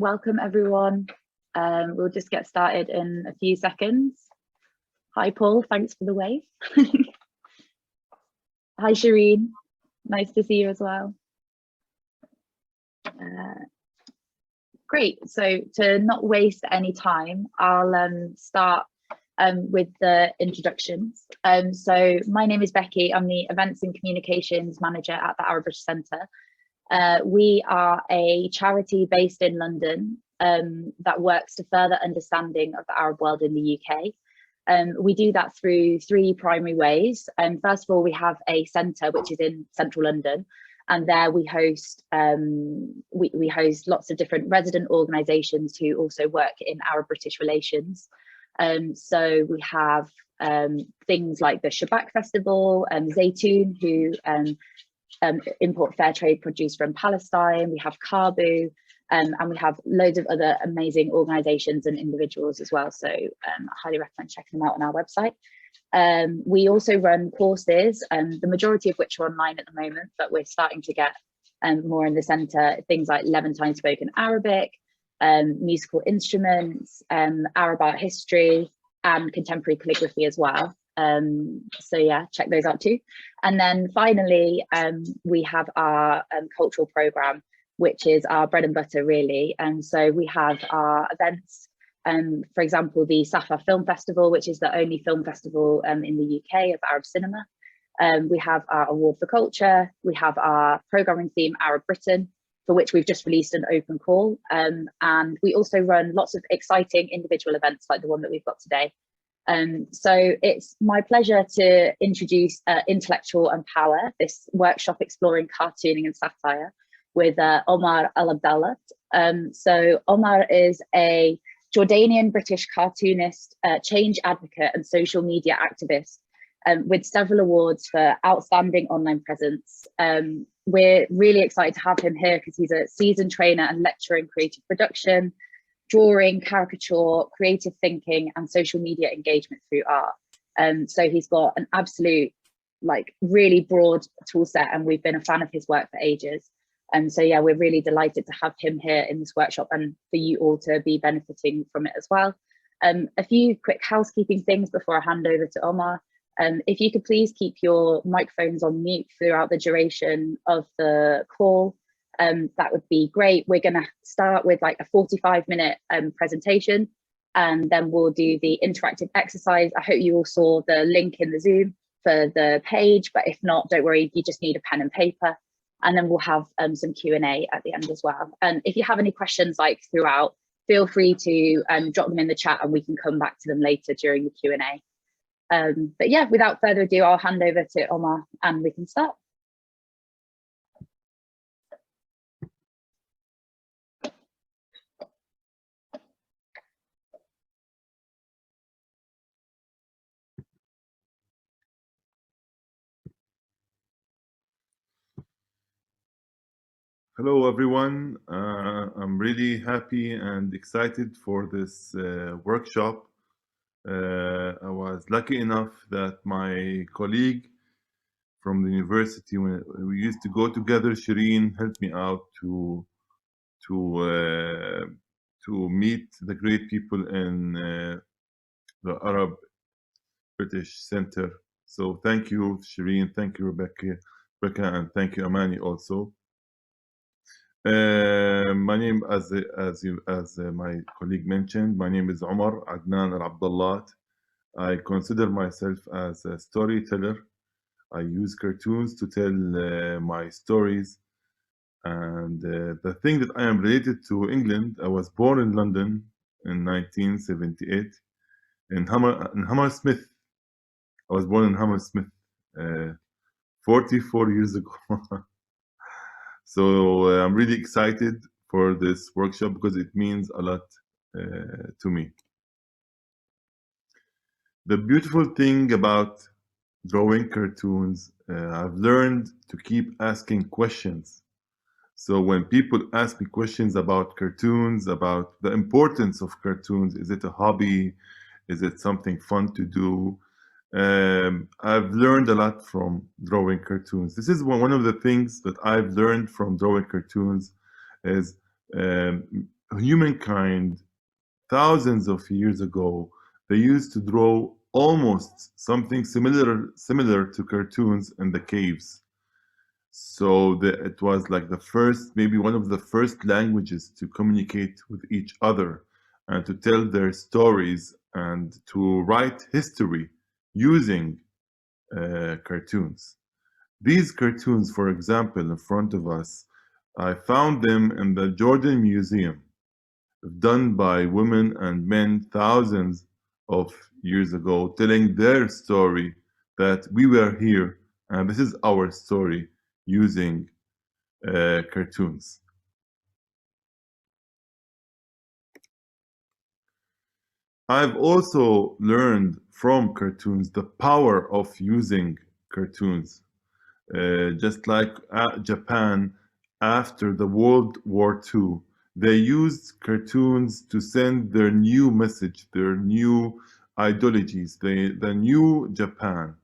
welcome everyone. We'll just get started in a few seconds. Hi Paul, thanks for the wave. Hi Shireen, nice to see you as well. Great, so to not waste any time, I'll start with the introductions. So my name is Becky, I'm the Events and Communications Manager at the Arab British Centre. We are a charity based in London that works to further understanding of the Arab world in the UK. We do that through three primary ways. First of all, we have a centre which is in central London, and there we host we host lots of different resident organisations who also work in Arab British relations. So we have things like the Shabak Festival, Zaytoon, who import fair trade produce from Palestine. We have Carbu, and we have loads of other amazing organisations and individuals as well. So I highly recommend checking them out on our website. We also run courses, the majority of which are online at the moment, but we're starting to get more in the centre, things like Levantine spoken Arabic, musical instruments, Arab art history, and contemporary calligraphy as well. So yeah, check those out too. And then finally, we have our cultural programme, which is our bread and butter really. And so we have our events, for example, the Safa Film Festival, which is the only film festival in the UK of Arab cinema. We have our Award for Culture. We have our programming theme, Arab Britain, for which we've just released an open call. And we also run lots of exciting individual events like the one that we've got today. So it's my pleasure to introduce Intellectual and Power, this workshop exploring cartooning and satire with Omar Al Abdallat. So Omar is a Jordanian British cartoonist, change advocate and social media activist with several awards for outstanding online presence. We're really excited to have him here because he's a seasoned trainer and lecturer in creative production, drawing, caricature, creative thinking, and social media engagement through art. So he's got an absolute, really broad tool set, and we've been a fan of his work for ages. So yeah, we're really delighted to have him here in this workshop and for you all to be benefiting from it as well. A few quick housekeeping things before I hand over to Omar. If you could please keep your microphones on mute throughout the duration of the call. That would be great. We're going to start with a 45-minute presentation, and then we'll do the interactive exercise. I hope you all saw the link in the Zoom for the page, but if not, don't worry, you just need a pen and paper. And then we'll have some Q&A at the end as well. And if you have any questions throughout, feel free to drop them in the chat and we can come back to them later during the Q&A. But yeah, without further ado, I'll hand over to Omar and we can start. Hello everyone, I'm really happy and excited for this workshop. I was lucky enough that my colleague from the university, when we used to go together, Shireen, helped me out to meet the great people in the Arab British Center. So thank you, Shireen, thank you, Rebecca, and thank you, Amani also. My name, as my colleague mentioned, my name is Omar Al Abdallat. I consider myself as a storyteller. I use cartoons to tell my stories. And the thing that I am related to England, I was born in London in 1978 in Hammersmith. I was born in Hammersmith 44 years ago. So I'm really excited for this workshop because it means a lot to me. The beautiful thing about drawing cartoons, I've learned to keep asking questions. So when people ask me questions about cartoons, about the importance of cartoons, is it a hobby? Is it something fun to do? I've learned a lot from drawing cartoons. This is one of the things that I've learned from drawing cartoons is humankind thousands of years ago, they used to draw almost something similar to cartoons in the caves. So it was like the first, maybe one of the first languages to communicate with each other and to tell their stories and to write history using cartoons. These cartoons, for example, in front of us, I found them in the Jordan Museum, done by women and men thousands of years ago, telling their story that we were here and this is our story using cartoons. I've also learned from cartoons the power of using cartoons. Just like Japan after the World War II, they used cartoons to send their new message, their new ideologies, the new Japan,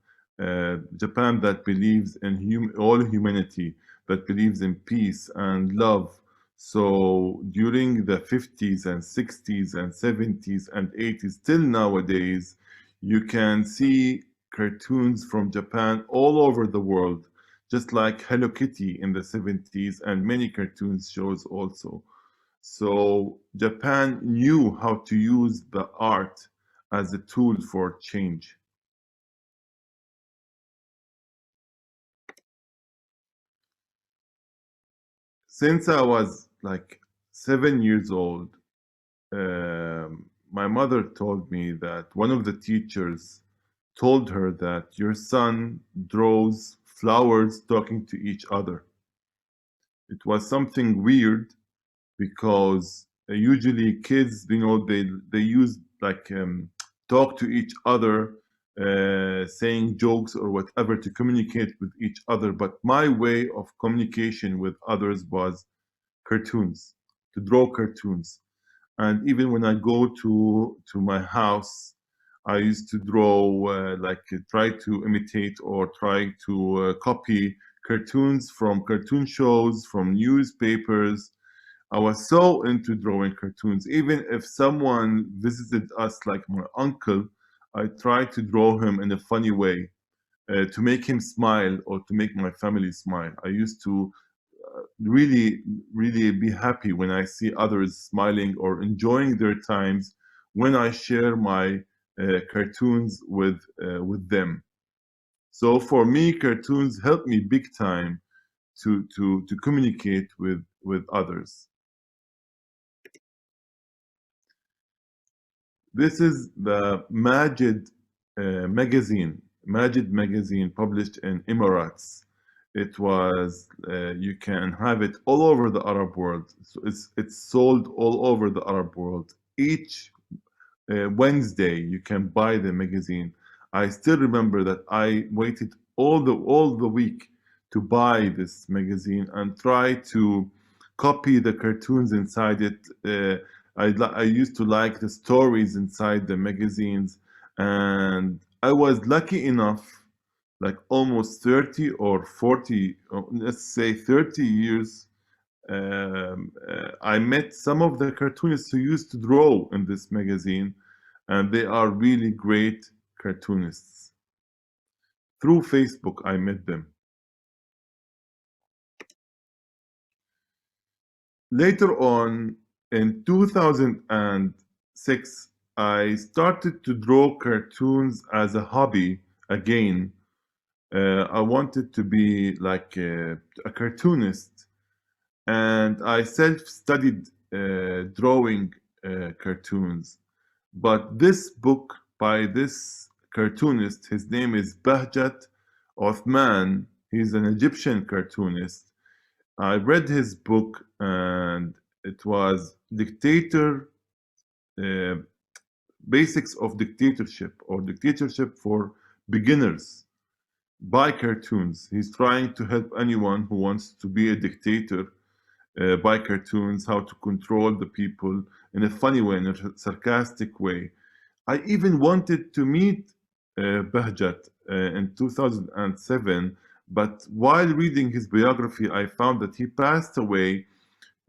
Japan that believes in all humanity, that believes in peace and love. So during the 50s and 60s and 70s and 80s, till nowadays, you can see cartoons from Japan all over the world, just like Hello Kitty in the 70s and many cartoons shows also. So Japan knew how to use the art as a tool for change. Since I was like 7 years old, my mother told me that one of the teachers told her that your son draws flowers talking to each other. It was something weird because usually kids, they use like talk to each other, saying jokes or whatever to communicate with each other. But my way of communication with others was cartoons, to draw cartoons. And even when I go to my house, I used to draw try to imitate or try to copy cartoons from cartoon shows, from newspapers. I was so into drawing cartoons. Even if someone visited us, like my uncle, I tried to draw him in a funny way to make him smile or to make my family smile. I used to really, really be happy when I see others smiling or enjoying their times when I share my cartoons with them. So for me, cartoons help me big time to communicate with others. This is the Majid magazine published in Emirates. It was you can have it all over the Arab world. So it's sold all over the Arab world. Each Wednesday you can buy the magazine. I still remember that I waited all the week to buy this magazine and try to copy the cartoons inside it. I used to like the stories inside the magazines, and I was lucky enough, like almost 30 or 40, let's say 30 years, I met some of the cartoonists who used to draw in this magazine, and they are really great cartoonists. Through Facebook, I met them. Later on, in 2006, I started to draw cartoons as a hobby again. I wanted to be like a cartoonist, and I self-studied drawing cartoons. But this book by this cartoonist, his name is Bahjat Othman. He's an Egyptian cartoonist. I read his book, and it was uh, Basics of Dictatorship, or Dictatorship for Beginners, by cartoons. He's trying to help anyone who wants to be a dictator by cartoons, how to control the people in a funny way, in a sarcastic way. I even wanted to meet Bahjat in 2007, but while reading his biography, I found that he passed away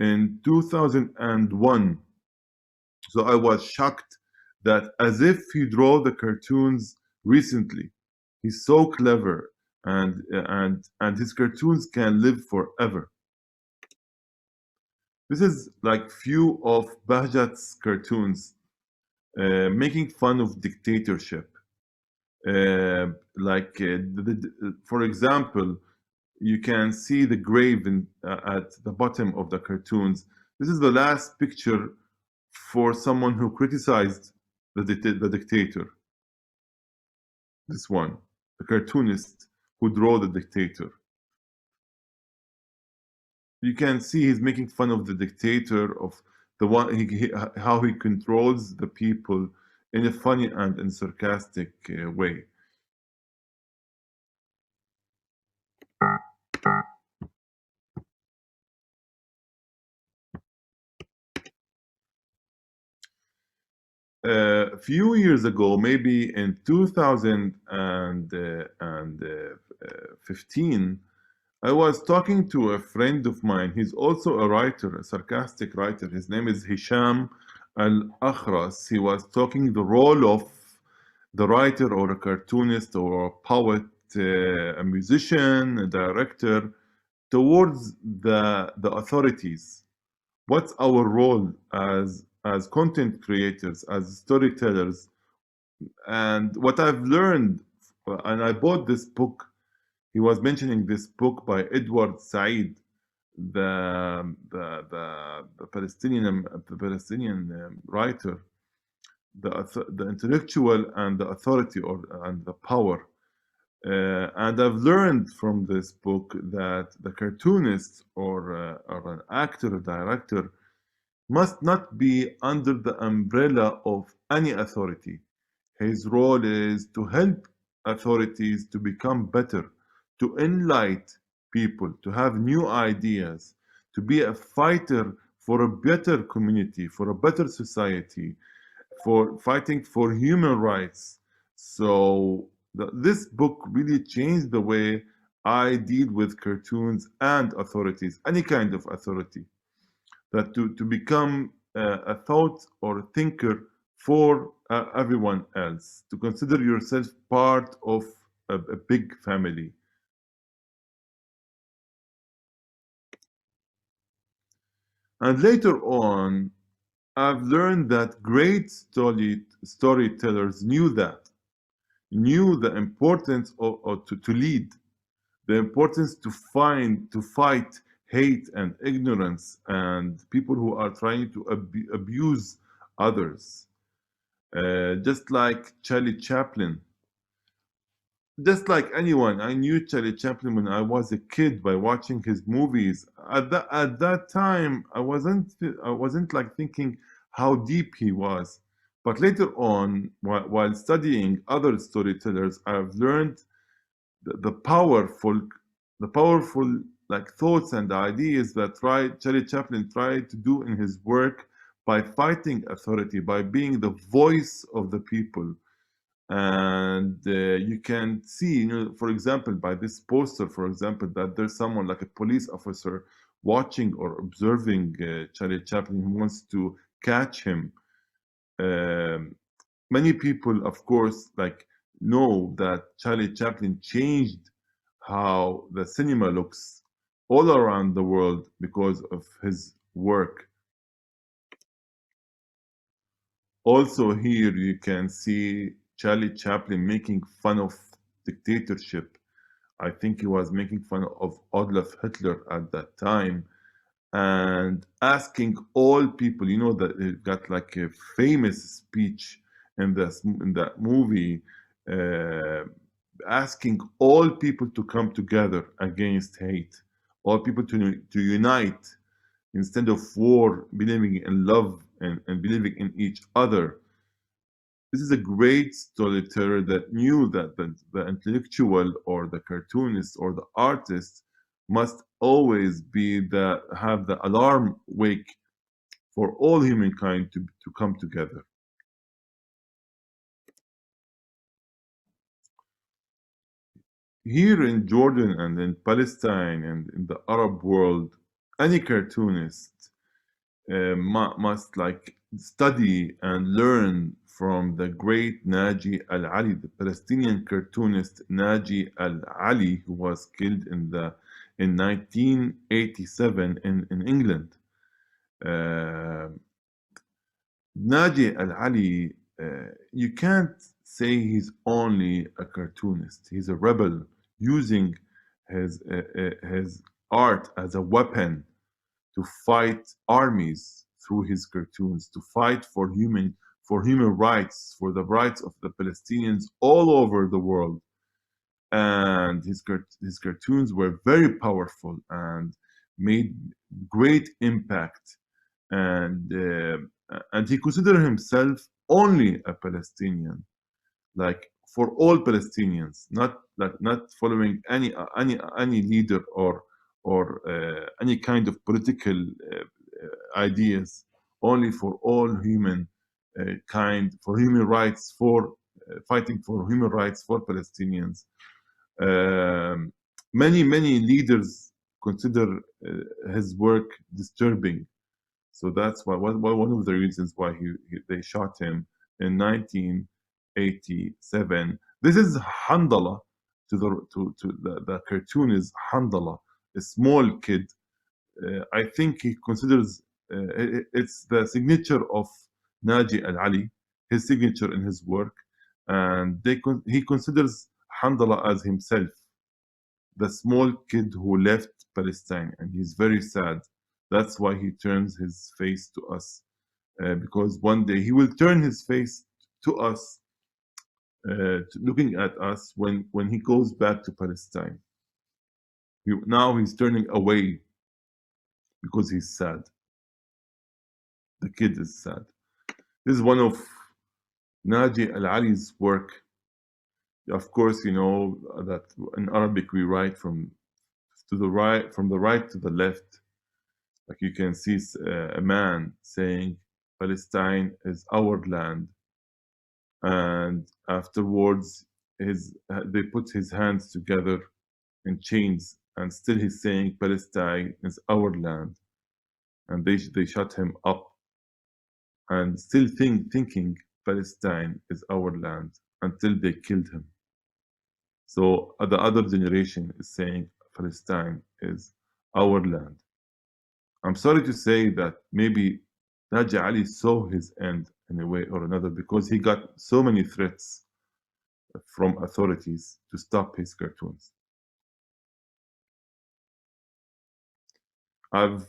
in 2001. So I was shocked that as if he drew the cartoons recently. He's so clever, and his cartoons can live forever. This is like few of Bahjat's cartoons, making fun of dictatorship. For example, you can see the grave at the bottom of the cartoons. This is the last picture for someone who criticized the dictator. This one, the cartoonist who drew the dictator. You can see he's making fun of the dictator, of the one how he controls the people in a funny and in sarcastic way. A few years ago, maybe in 2015, I was talking to a friend of mine. He's also a writer, a sarcastic writer. His name is Hisham Al Ahras. He was talking the role of the writer or a cartoonist or a poet, a musician, a director towards the authorities. What's our role as content creators, as storytellers? And what I've learned, and I bought this book. He was mentioning this book by Edward Said, the Palestinian writer, the intellectual and the authority and the power. And I've learned from this book that the cartoonist or an actor or director must not be under the umbrella of any authority. His role is to help authorities to become better, to enlighten people, to have new ideas, to be a fighter for a better community, for a better society, for fighting for human rights. So this book really changed the way I deal with cartoons and authorities, any kind of authority. That to become a thought or a thinker for everyone else, to consider yourself part of a big family. And later on, I've learned that great storytellers knew the importance to lead, the importance to fight hate and ignorance and people who are trying to abuse others. Just like Charlie Chaplin. Just like anyone, I knew Charlie Chaplin when I was a kid by watching his movies. At that time, I wasn't like thinking how deep he was. But later on, while studying other storytellers, I've learned the powerful like thoughts and ideas that Charlie Chaplin tried to do in his work by fighting authority, by being the voice of the people. And you can see, for example, by this poster, for example, that there's someone like a police officer watching or observing Charlie Chaplin who wants to catch him. Um, Many people, of course, like know that Charlie Chaplin changed how the cinema looks all around the world because of his work. Also, here you can see Charlie Chaplin making fun of dictatorship. I think he was making fun of Adolf Hitler at that time and asking all people, that he got like a famous speech in that movie, uh, asking all people to come together against hate, all people to unite instead of war, believing in love and believing in each other. This is a great storyteller that knew that the intellectual or the cartoonist or the artist must always have the alarm wake for all humankind to come together. Here in Jordan and in Palestine and in the Arab world, any cartoonist must like study and learn from the great Najee Alali, the Palestinian cartoonist Najee Alali, who was killed in 1987 in England. Najee Alali, you can't say he's only a cartoonist. He's a rebel using his art as a weapon to fight armies through his cartoons, to fight for human rights, for the rights of the Palestinians all over the world. And his cartoons were very powerful and made great impact. And he considered himself only a Palestinian, like for all Palestinians, not following any leader or any kind of political ideas, only for all human kind, for human rights, for fighting for human rights for Palestinians. Many leaders consider his work disturbing, so that's why one of the reasons why they shot him in 1987. This is Handala. The cartoon is Handala, a small kid. I think he considers it's the signature of Najee Alali, his signature in his work, and he considers Handala as himself, the small kid who left Palestine, and he's very sad. That's why he turns his face to us, because one day he will turn his face to us, looking at us when he goes back to Palestine. Now he's turning away because he's sad. The kid is sad. This is one of Najee Alali's work. Of course, you know that in Arabic we write from the right to the left. Like you can see a man saying, Palestine is our land. And afterwards, they put his hands together in chains, and still he's saying, Palestine is our land. And they shut him up, and still thinking Palestine is our land until they killed him. So the other generation is saying Palestine is our land. I'm sorry to say that maybe Najee Ali saw his end in a way or another, because he got so many threats from authorities to stop his cartoons. I've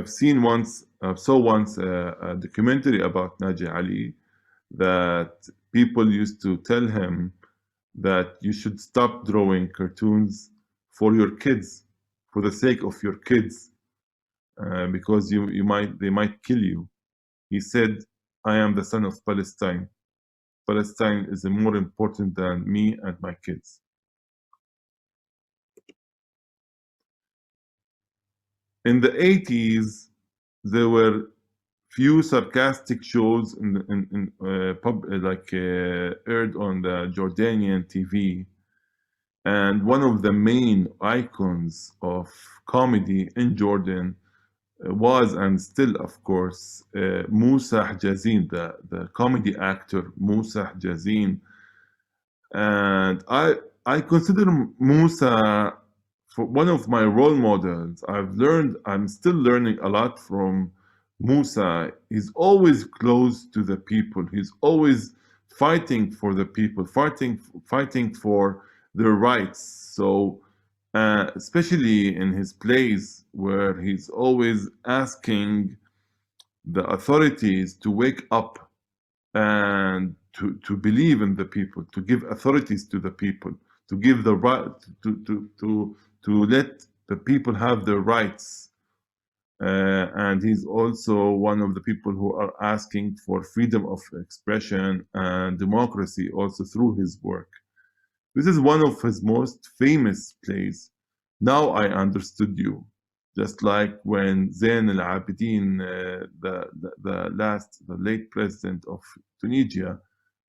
seen once, saw once a documentary about Najee Ali, that people used to tell him that you should stop drawing cartoons for your kids, for the sake of your kids, because they might kill you. He said, I am the son of Palestine. Palestine is more important than me and my kids. In the 80s, there were few sarcastic shows aired on the Jordanian TV, and one of the main icons of comedy in Jordan was, and still of course, Musajazeen, the comedy actor Musajazeen. And I consider Musa for one of my role models. I'm still learning a lot from Musa. He's always close to the people. He's always fighting for the people, fighting for their rights. So especially in his plays, where he's always asking the authorities to wake up and to believe in the people, to give authorities to the people, to give the right, to let the people have their rights. And he's also one of the people who are asking for freedom of expression and democracy also through his work. This is one of his most famous plays, Now I Understood You. Just like when Zain Al Abidin, the late president of Tunisia,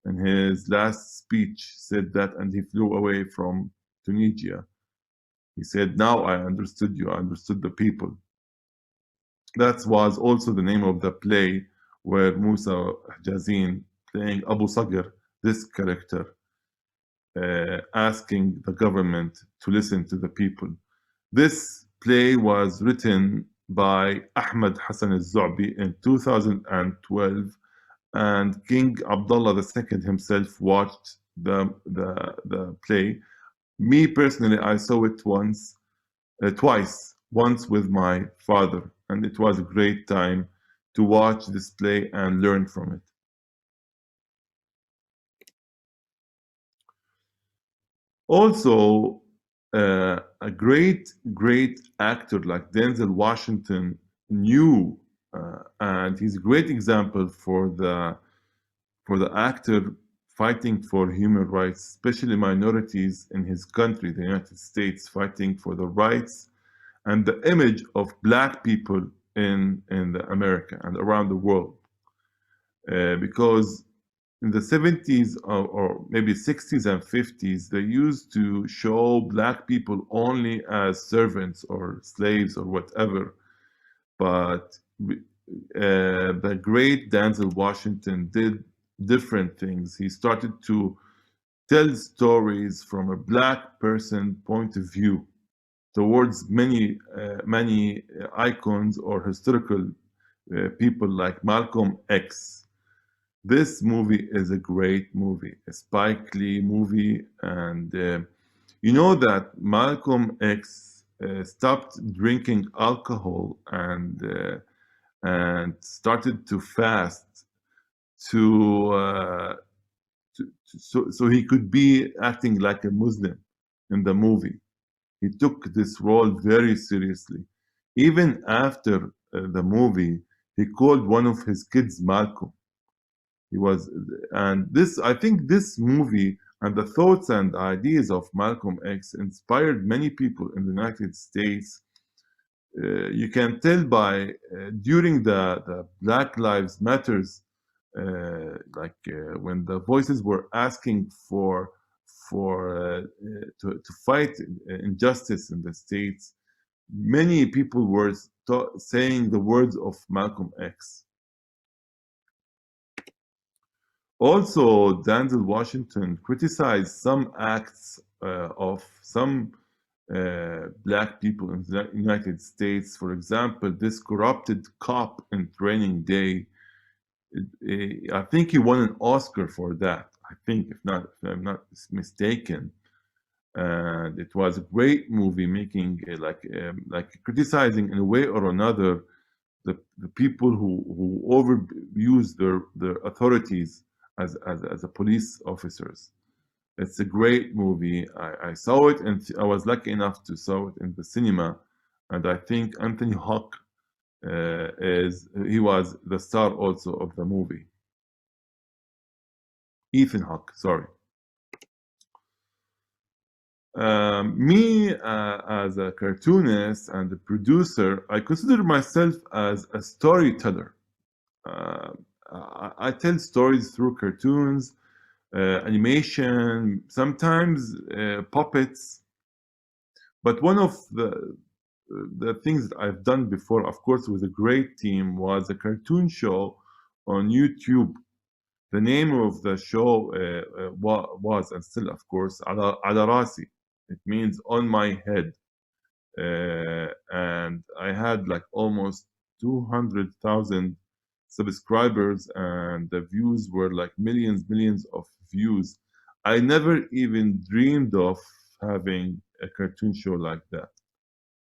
in his last speech said that, and he flew away from Tunisia. He said, now I understood you, I understood the people. That was also the name of the play where Musajazeen playing Abu Sagir, this character, asking the government to listen to the people. This play was written by Ahmed Hassan al-Zu'bi in 2012, and King Abdullah II himself watched the play. Me personally, I saw it twice, once with my father, and it was a great time to watch this play and learn from it. Also, a great actor like Denzel Washington knew, and he's a great example for the actor fighting for human rights, especially minorities in his country, the United States, fighting for the rights and the image of Black people in America and around the world. Because in the 70s or maybe 60s and 50s, they used to show Black people only as servants or slaves or whatever. But the great Denzel Washington did different things. He started to tell stories from a Black person point of view towards many icons or historical people like Malcolm X. This movie is a great movie, a Spike Lee movie, and you know that Malcolm X stopped drinking alcohol and started to fast to, so he could be acting like a Muslim in the movie. He took this role very seriously. Even after the movie, he called one of his kids Malcolm. He was, and this, I think this movie and the thoughts and ideas of Malcolm X inspired many people in the United States. You can tell by during the Black Lives Matters, when the voices were asking to fight injustice in the states, many people were saying the words of Malcolm X. Also, Denzel Washington criticized some acts of some Black people in the United States. For example, this corrupted cop in Training Day. I think he won an Oscar for that. I think, if I'm not mistaken. And it was a great movie, making like criticizing in a way or another the people who overuse their authorities as a police officers. It's a great movie. I saw it, and I was lucky enough to saw it in the cinema. And I think Anthony Hawke he was the star also of the movie. Ethan Hawke, sorry. Me, as a cartoonist and a producer, I consider myself as a storyteller. I tell stories through cartoons, animation, sometimes puppets. But one of the things that I've done before, of course, with a great team, was a cartoon show on YouTube. The name of the show was, and still, of course, Ala Rasi. It means on my head. And I had like almost 200,000 subscribers, and the views were like millions of views. I never even dreamed of having a cartoon show like that.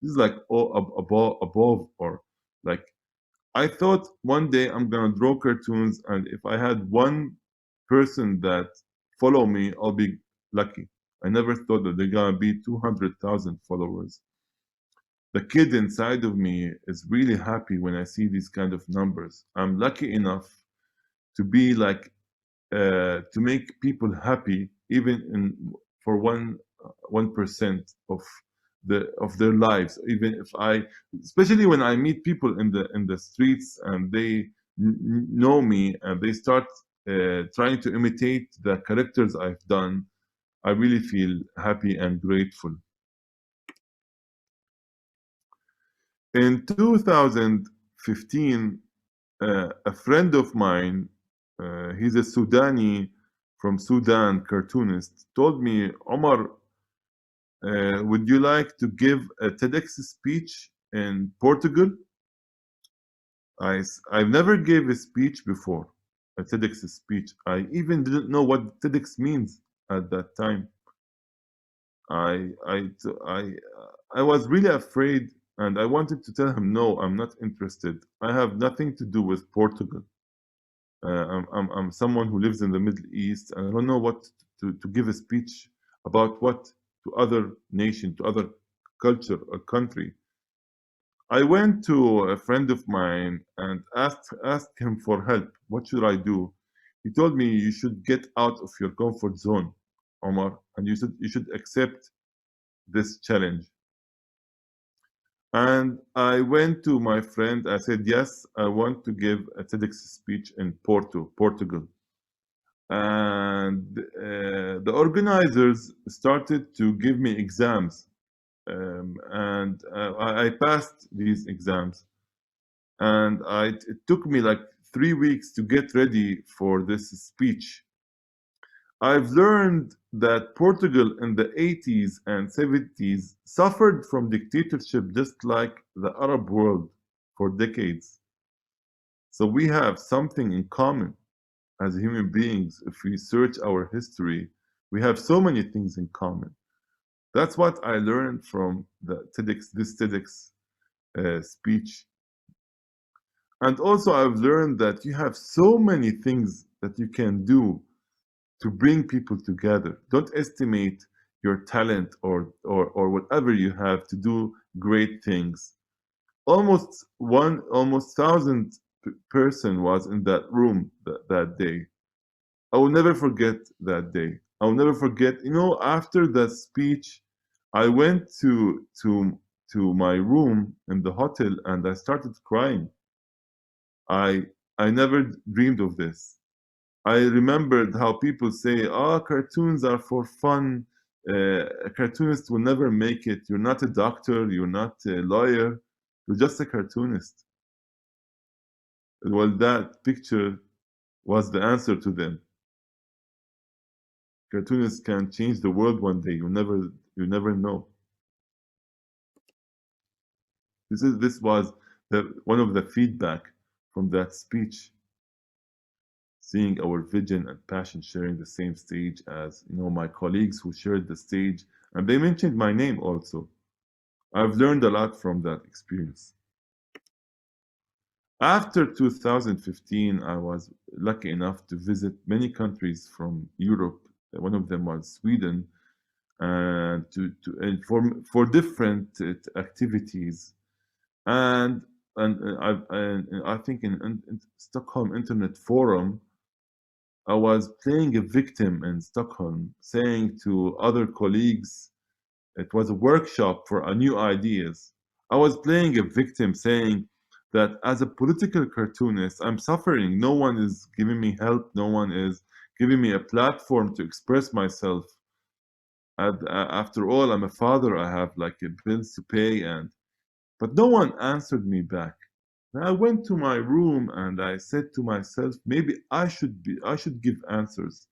This is like above, or like I thought one day I'm gonna draw cartoons, and if I had one person that follow me, I'll be lucky. I never thought that they're gonna be 200,000 followers. The kid inside of me is really happy when I see these kind of numbers. I'm lucky enough to be like to make people happy, even for 1% of their lives. Even if especially when I meet people in the streets and they know me and they start trying to imitate the characters I've done, I really feel happy and grateful. In 2015, 15, a friend of mine, he's a Sudani from Sudan, cartoonist, told me, Omar, would you like to give a TEDx speech in Portugal? I've never gave a speech before, a TEDx speech. I even didn't know what TEDx means at that time. I I I I was really afraid, and I wanted to tell him, no, I'm not interested. I have nothing to do with Portugal. I'm someone who lives in the Middle East, and I don't know what to give a speech about what to other nation, to other culture or country. I went to a friend of mine and asked him for help. What should I do? He told me you should get out of your comfort zone, Omar, and you should accept this challenge. And I went to my friend. I said, yes, I want to give a TEDx speech in Portugal. And the organizers started to give me exams. And I passed these exams. And it took me like 3 weeks to get ready for this speech. I've learned that Portugal in the 80s and 70s suffered from dictatorship just like the Arab world for decades. So we have something in common as human beings. If we search our history, we have so many things in common. That's what I learned from this TEDx speech. And also I've learned that you have so many things that you can do to bring people together. Don't estimate your talent or whatever you have to do great things. Almost 1,000 person was in that room that day. I will never forget that day. I will never forget. After that speech, I went to my room in the hotel and I started crying. I never dreamed of this. I remembered how people say, cartoons are for fun. A cartoonist will never make it. You're not a doctor. You're not a lawyer. You're just a cartoonist. Well, that picture was the answer to them. Cartoonists can change the world one day. You never know. This was one of the feedback from that speech. Seeing our vision and passion sharing the same stage as my colleagues who shared the stage, and they mentioned my name also. I've learned a lot from that experience. After 2015, I was lucky enough to visit many countries from Europe. One of them was Sweden, and for different activities. And I think in Stockholm Internet Forum, I was playing a victim in Stockholm, saying to other colleagues, it was a workshop for new ideas. I was playing a victim, saying that as a political cartoonist, I'm suffering. No one is giving me help. No one is giving me a platform to express myself. After all, I'm a father. I have like bills to pay, but no one answered me back. I went to my room and I said to myself, maybe I should give answers.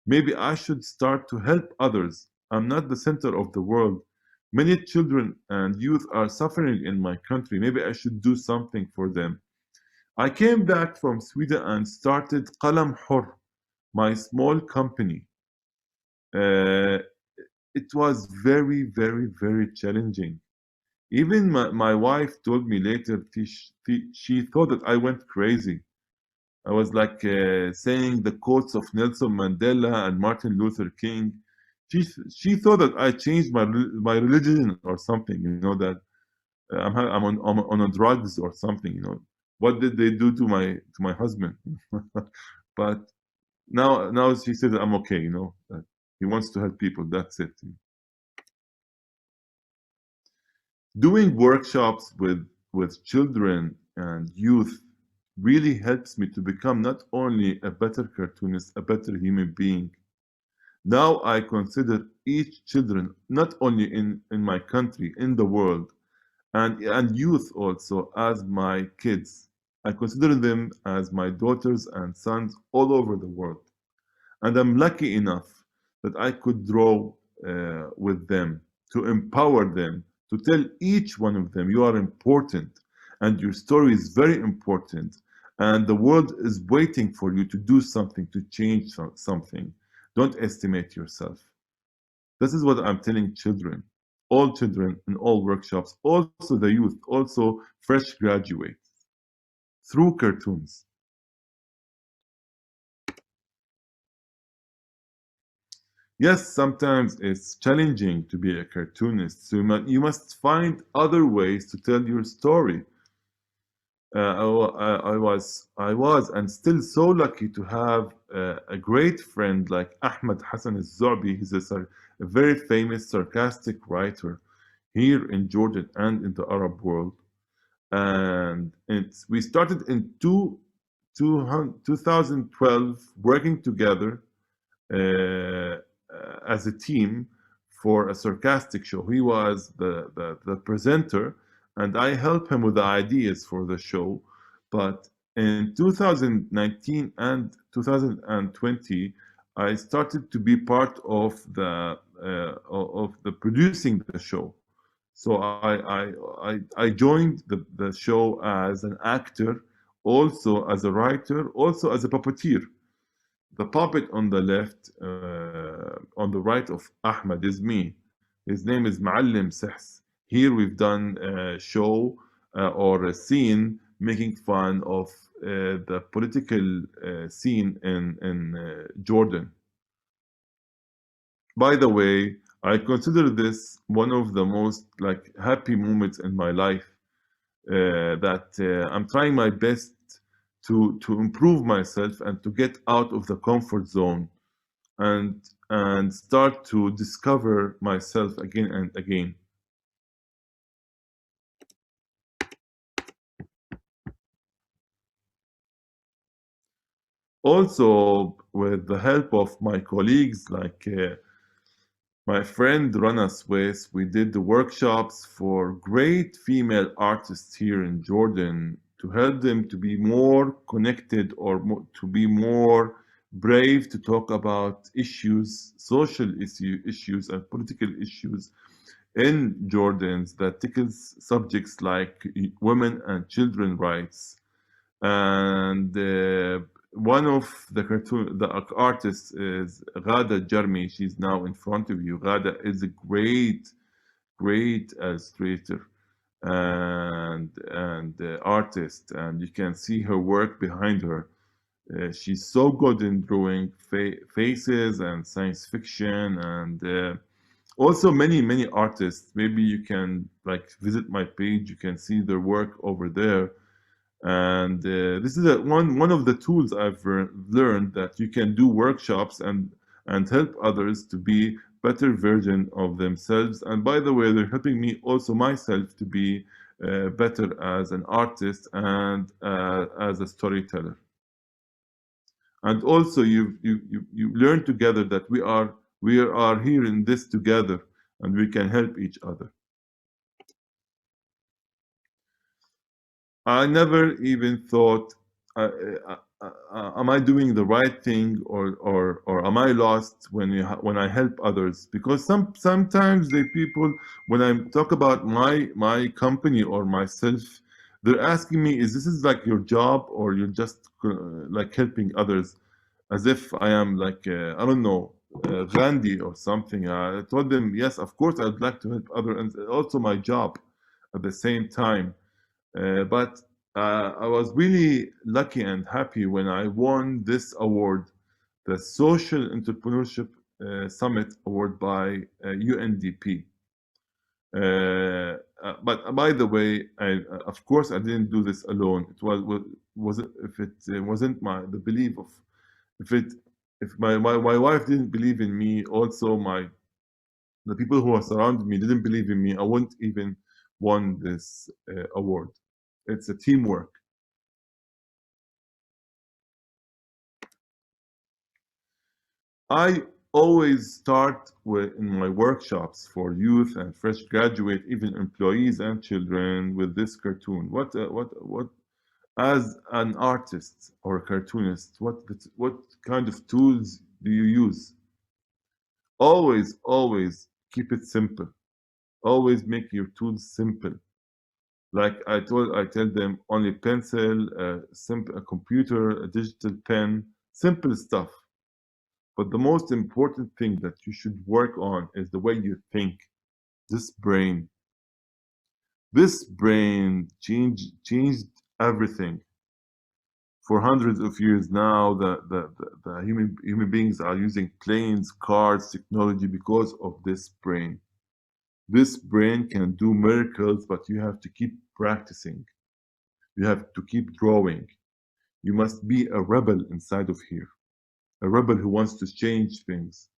Maybe I should start to help others. I'm not the center of the world. Many children and youth are suffering in my country. Maybe I should do something for them. I came back from Sweden and started Qalam Hur, my small company. It was very, very, very challenging. Even my wife told me later she thought that I went crazy. I was like saying the quotes of Nelson Mandela and Martin Luther King. She thought that I changed my religion or something. That I'm on a drugs or something. What did they do to my husband? But now she said that I'm okay. That he wants to help people. That's it. Doing workshops with children and youth really helps me to become not only a better cartoonist, a better human being. Now I consider each children, not only in my country, in the world, and youth also as my kids. I consider them as my daughters and sons all over the world. And I'm lucky enough that I could draw with them, to empower them, to tell each one of them, you are important and your story is very important. And the world is waiting for you to do something, to change something. Don't estimate yourself. This is what I'm telling children, all children in all workshops, also the youth, also fresh graduates, through cartoons. Yes, sometimes it's challenging to be a cartoonist, so you must find other ways to tell your story. I was and still so lucky to have a great friend like Ahmed Hassan al-Zu'bi. He's a very famous sarcastic writer here in Jordan and in the Arab world. And we started in 2012 working together as a team for a sarcastic show. He was the presenter, and I helped him with the ideas for the show. But in 2019 and 2020, I started to be part of the producing the show. So I joined the show as an actor, also as a writer, also as a puppeteer. The puppet on the left, on the right of Ahmed is me. His name is Ma'allim Sehs. Here we've done a show or a scene making fun of the political scene in Jordan. By the way, I consider this one of the most like happy moments in my life, that I'm trying my best to improve myself and to get out of the comfort zone and start to discover myself again and again. Also, with the help of my colleagues, like my friend Rana Swes, we did the workshops for great female artists here in Jordan to help them to be more connected or to be more brave to talk about issues, issues and political issues in Jordan's that tickles subjects like women and children rights. And one of the artists is Ghada Jarmi. She's now in front of you. Ghada is a great illustrator and artist, and you can see her work behind her. She's so good in drawing faces and science fiction, and also many artists. Maybe you can like visit my page. You can see their work over there. And this is one of the tools I've learned, that you can do workshops and help others to be better version of themselves. And by the way, they're helping me also myself to be better as an artist and as a storyteller. And also you learn together that we are here in this together, and we can help each other. I never even thought, am I doing the right thing, or am I lost when I help others? Because sometimes the people, when I talk about my company or myself, they're asking me, is this is like your job, or you're just like helping others, as if I am like I don't know, Gandhi or something. I told them, yes, of course, I'd like to help others, and also my job at the same time. But I was really lucky and happy when I won this award, the Social Entrepreneurship Summit Award by UNDP. But by the way, of course, I didn't do this alone. It was if it wasn't the belief of, if it if my wife didn't believe in me, also the people who are surrounding me didn't believe in me, I wouldn't even won this award. It's a teamwork. I always start with in my workshops for youth and fresh graduate, even employees and children, with this cartoon. What as an artist or a cartoonist, what kind of tools do you use? Always keep it simple. Always make your tools simple. Like I tell them only pencil, simple, a computer, a digital pen, simple stuff. But the most important thing that you should work on is the way you think. This brain, this brain changed everything. For hundreds of years now, the human beings are using planes, cars, technology because of this brain. This brain can do miracles, but you have to keep practicing. You have to keep drawing. You must be a rebel inside of here, a rebel who wants to change things,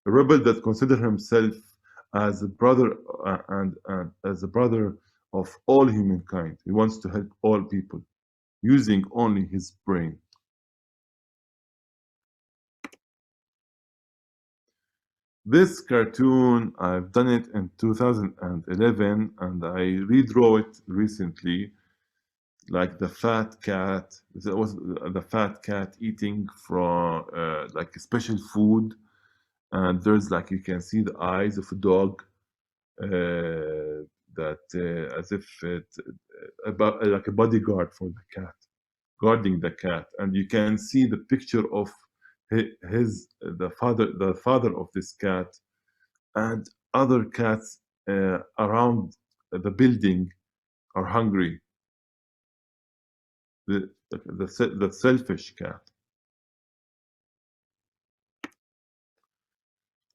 a rebel that considers himself as a brother and as a brother of all humankind. He wants to help all people using only his brain. This cartoon, I've done it in 2011 and I redraw it recently, like the fat cat. That was the fat cat eating from like a special food, and there's like you can see the eyes of a dog that as if it about like a bodyguard for the cat, guarding the cat, and you can see the picture of his the father of this cat and other cats around the building are hungry. The selfish cat.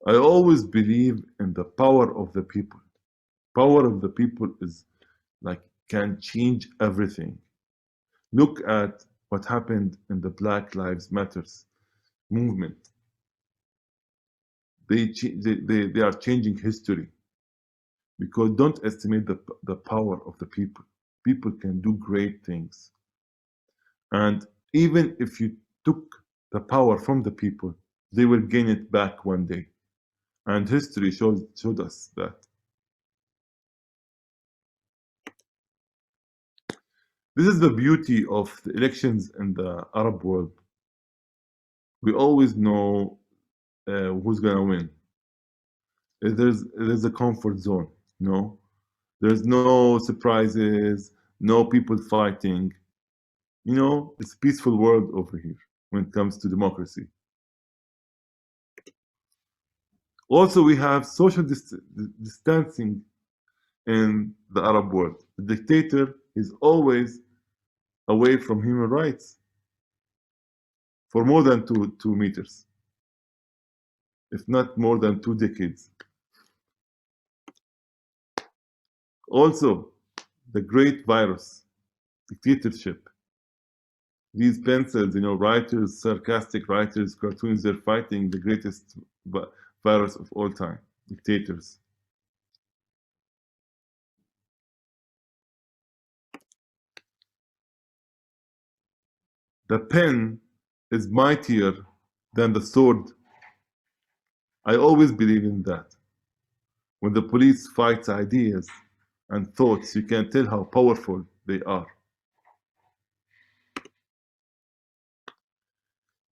I always believe in the power of the people. Power of the people is like can change everything. Look at what happened in the Black Lives Matters movement. They are changing history because don't estimate the power of the people. People can do great things. And even if you took the power from the people, they will gain it back one day. And history showed us that. This is the beauty of the elections in the Arab world. We always know who's gonna win. There's a comfort zone, no? There's no surprises, no people fighting. You know, it's a peaceful world over here when it comes to democracy. Also, we have social distancing in the Arab world. The dictator is always away from human rights for more than 2 meters, if not more than 2 decades. Also, the great virus, dictatorship. These pencils, you know, writers, sarcastic writers, cartoons, they're fighting the greatest virus of all time, dictators. The pen is mightier than the sword. I always believe in that. When the police fights ideas and thoughts, you can tell how powerful they are.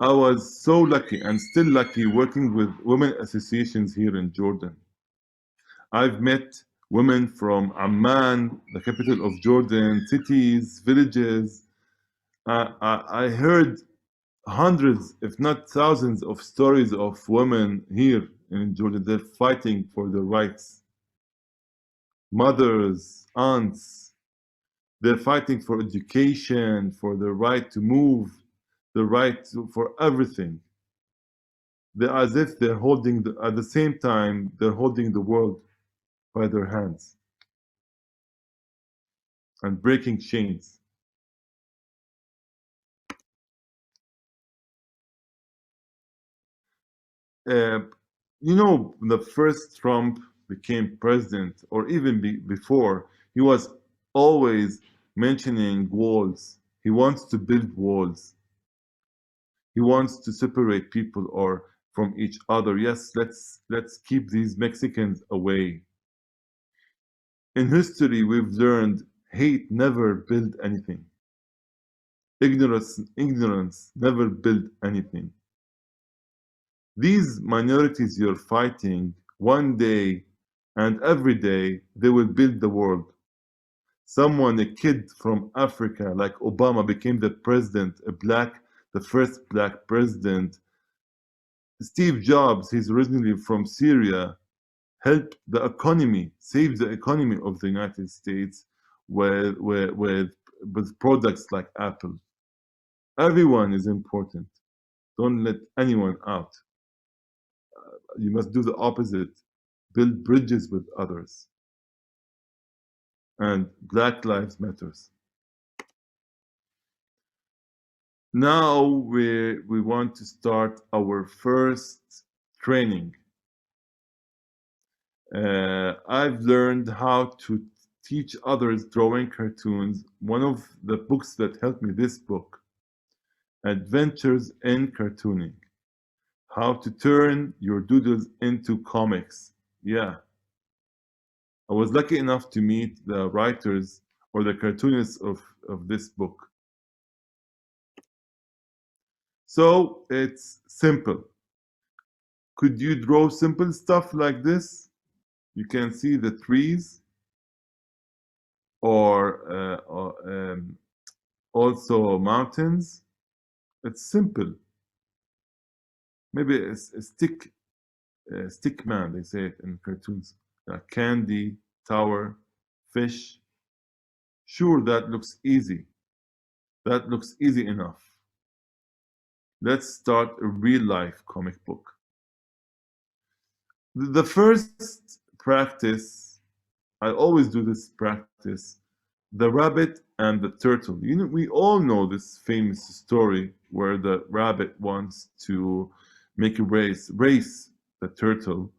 I was so lucky and still lucky working with women associations here in Jordan. I've met women from Amman, the capital of Jordan, cities, villages. I heard hundreds, if not thousands, of stories of women here in Jordan. They're fighting for their rights. Mothers, aunts, they're fighting for education, for the right to move, the right for everything. They're as if they're holding, at the same time, they're holding the world by their hands and breaking chains. Uh, you know, the first Trump became president, or even before, he was always mentioning walls. He wants to build walls. He wants to separate people or from each other. Yes, let's keep these Mexicans away. In history, we've learned hate never built anything. Ignorance never built anything. These minorities you're fighting, one day and every day, they will build the world. Someone, a kid from Africa like Obama became the president, the first black president. Steve Jobs, he's originally from Syria, helped the economy, saved the economy of the United States with products like Apple. Everyone is important. Don't let anyone out. You must do the opposite. Build bridges with others. And Black Lives Matters. Now we want to start our first training. I've learned how to teach others drawing cartoons. One of the books that helped me, this book, Adventures in Cartooning. How to turn your doodles into comics. Yeah. I was lucky enough to meet the writers or the cartoonists of this book. So it's simple. Could you draw simple stuff like this? You can see the trees, or also mountains. It's simple. Maybe a stick man, they say it in cartoons. Candy, tower, fish. Sure, that looks easy. That looks easy enough. Let's start a real life comic book. The first practice, I always do this practice, the rabbit and the turtle. You know, we all know this famous story where the rabbit wants to make a race the turtle,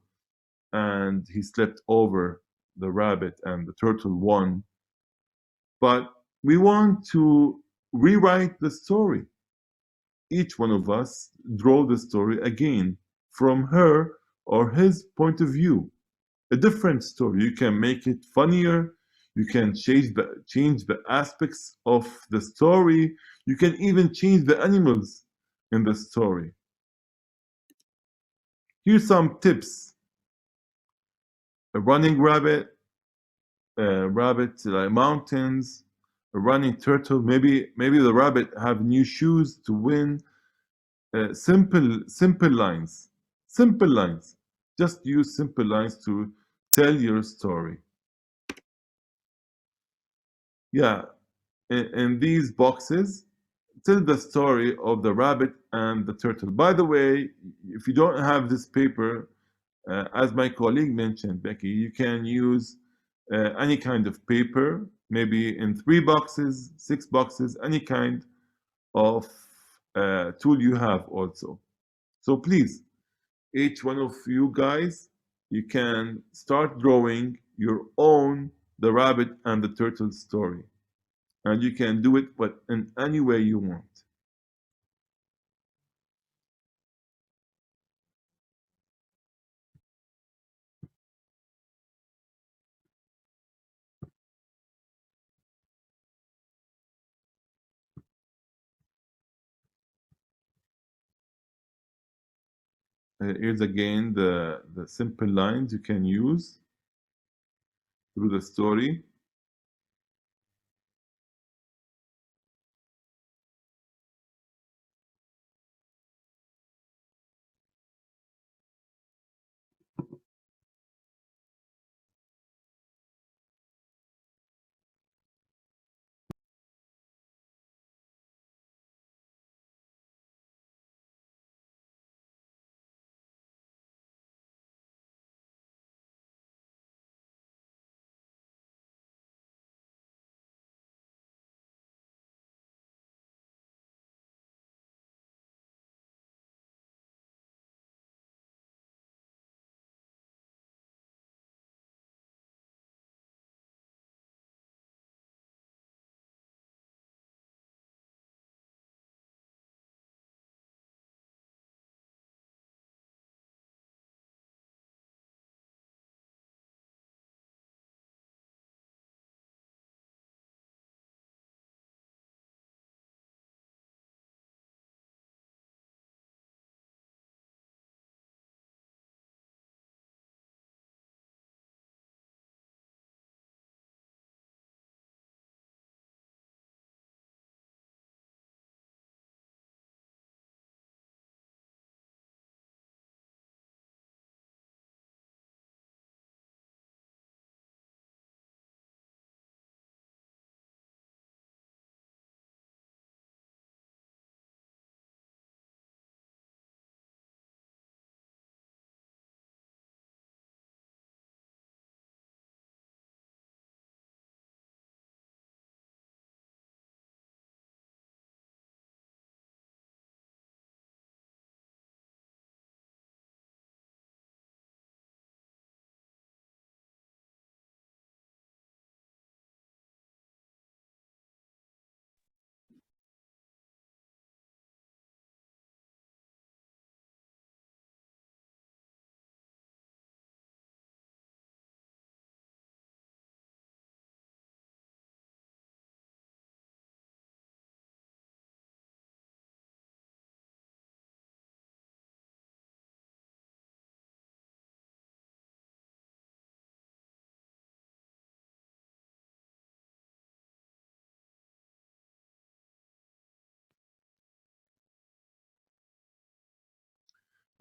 and he slept over the rabbit and the turtle won. But we want to rewrite the story. Each one of us draw the story again from her or his point of view. A different story. You can make it funnier. You can change the aspects of the story. You can even change the animals in the story. Here's some tips. A running rabbit, mountains, a running turtle. Maybe the rabbit have new shoes to win. Simple lines. Simple lines. Just use simple lines to tell your story. Yeah, in these boxes, tell the story of the rabbit and the turtle. By the way, if you don't have this paper, as my colleague mentioned, Becky, you can use any kind of paper, maybe in 3 boxes, 6 boxes, any kind of tool you have also. So please, each one of you guys, you can start drawing your own The Rabbit and the Turtle story. And you can do it in any way you want. Here's again the simple lines you can use through the story.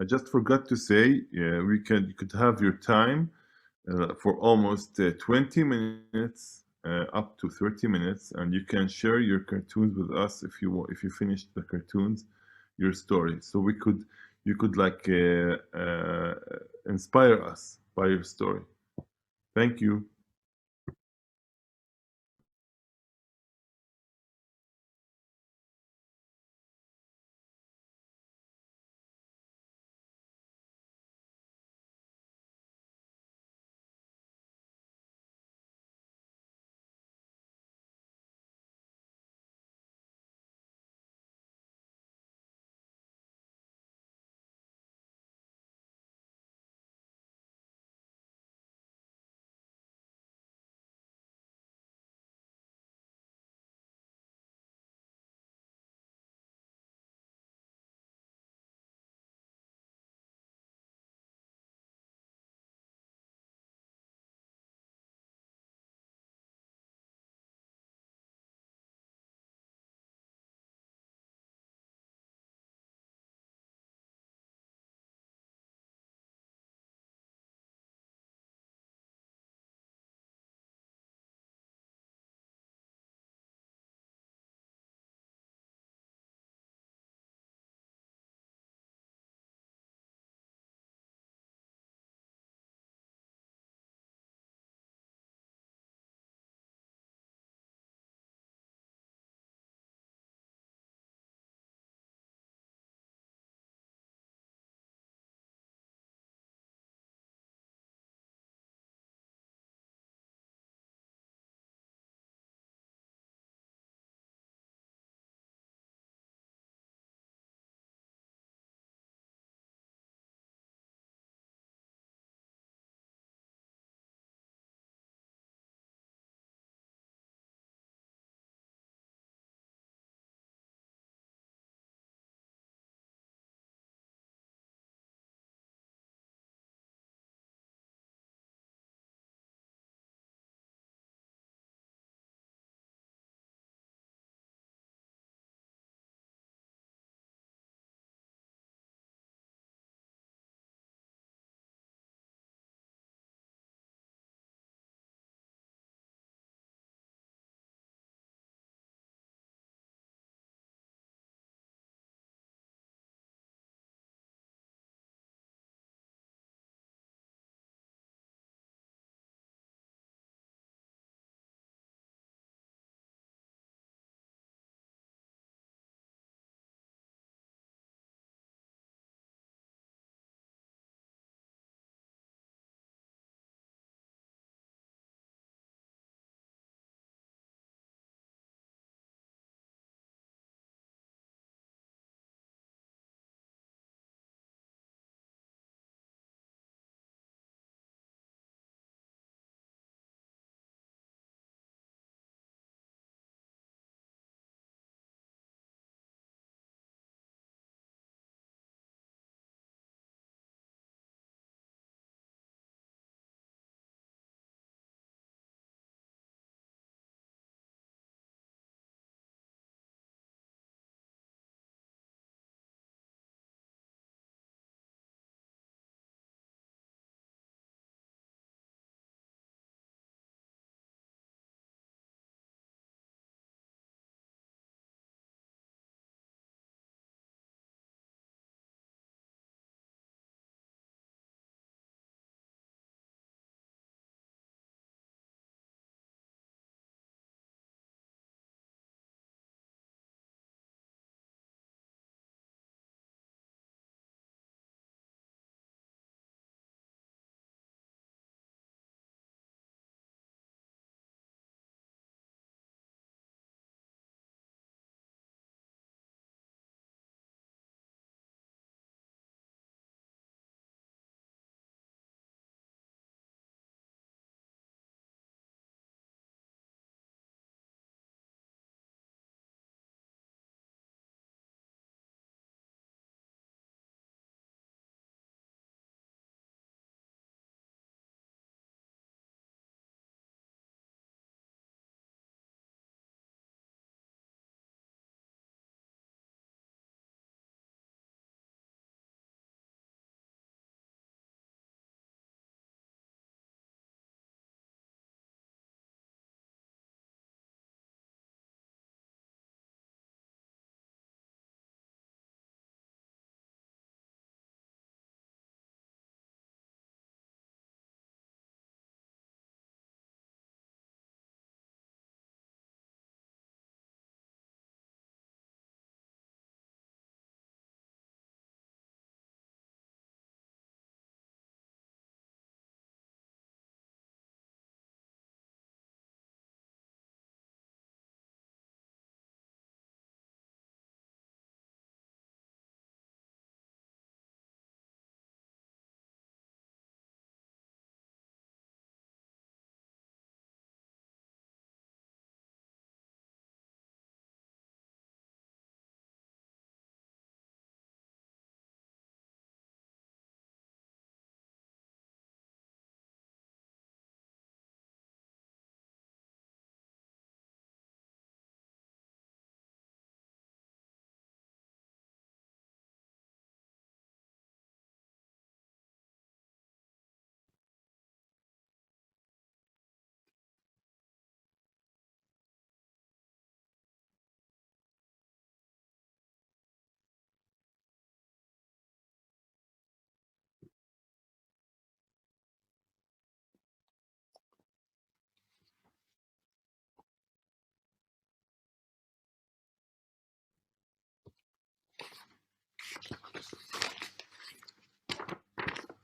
I just forgot to say, you could have your time for almost 20 minutes up to 30 minutes, and you can share your cartoons with us if you finish the cartoons, your story. So you could like inspire us by your story. Thank you.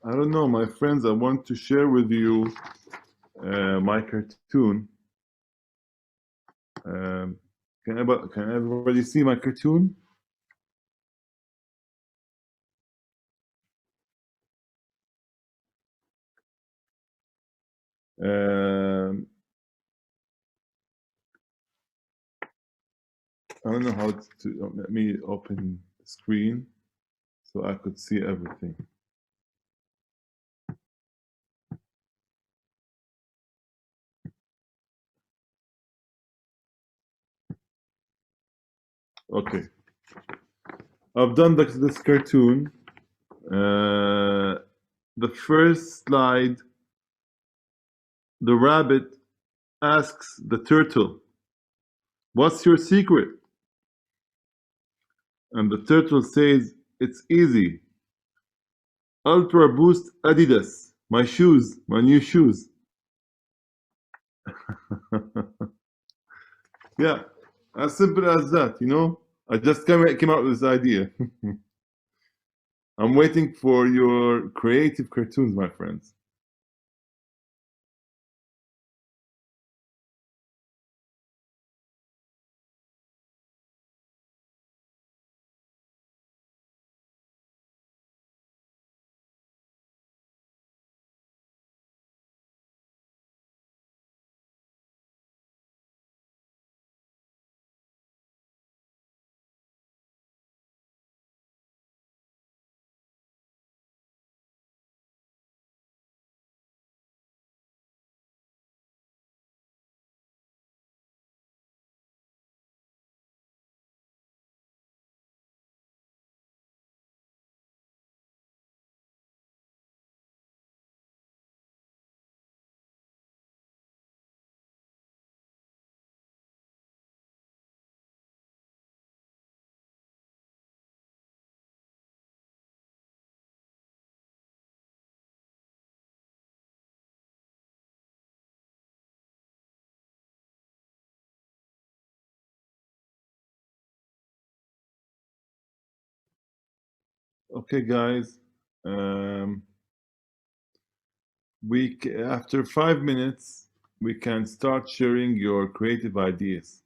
I don't know, my friends, I want to share with you my cartoon. Can everybody see my cartoon? I don't know how to, let me open the screen so I could see everything. Okay, I've done this cartoon. The first slide, the rabbit asks the turtle, "What's your secret?" And the turtle says, "It's easy. Ultra Boost Adidas. My shoes, my new shoes." Yeah, as simple as that, you know? I just came out with this idea. I'm waiting for your creative cartoons, my friends. Okay, guys. After 5 minutes, we can start sharing your creative ideas.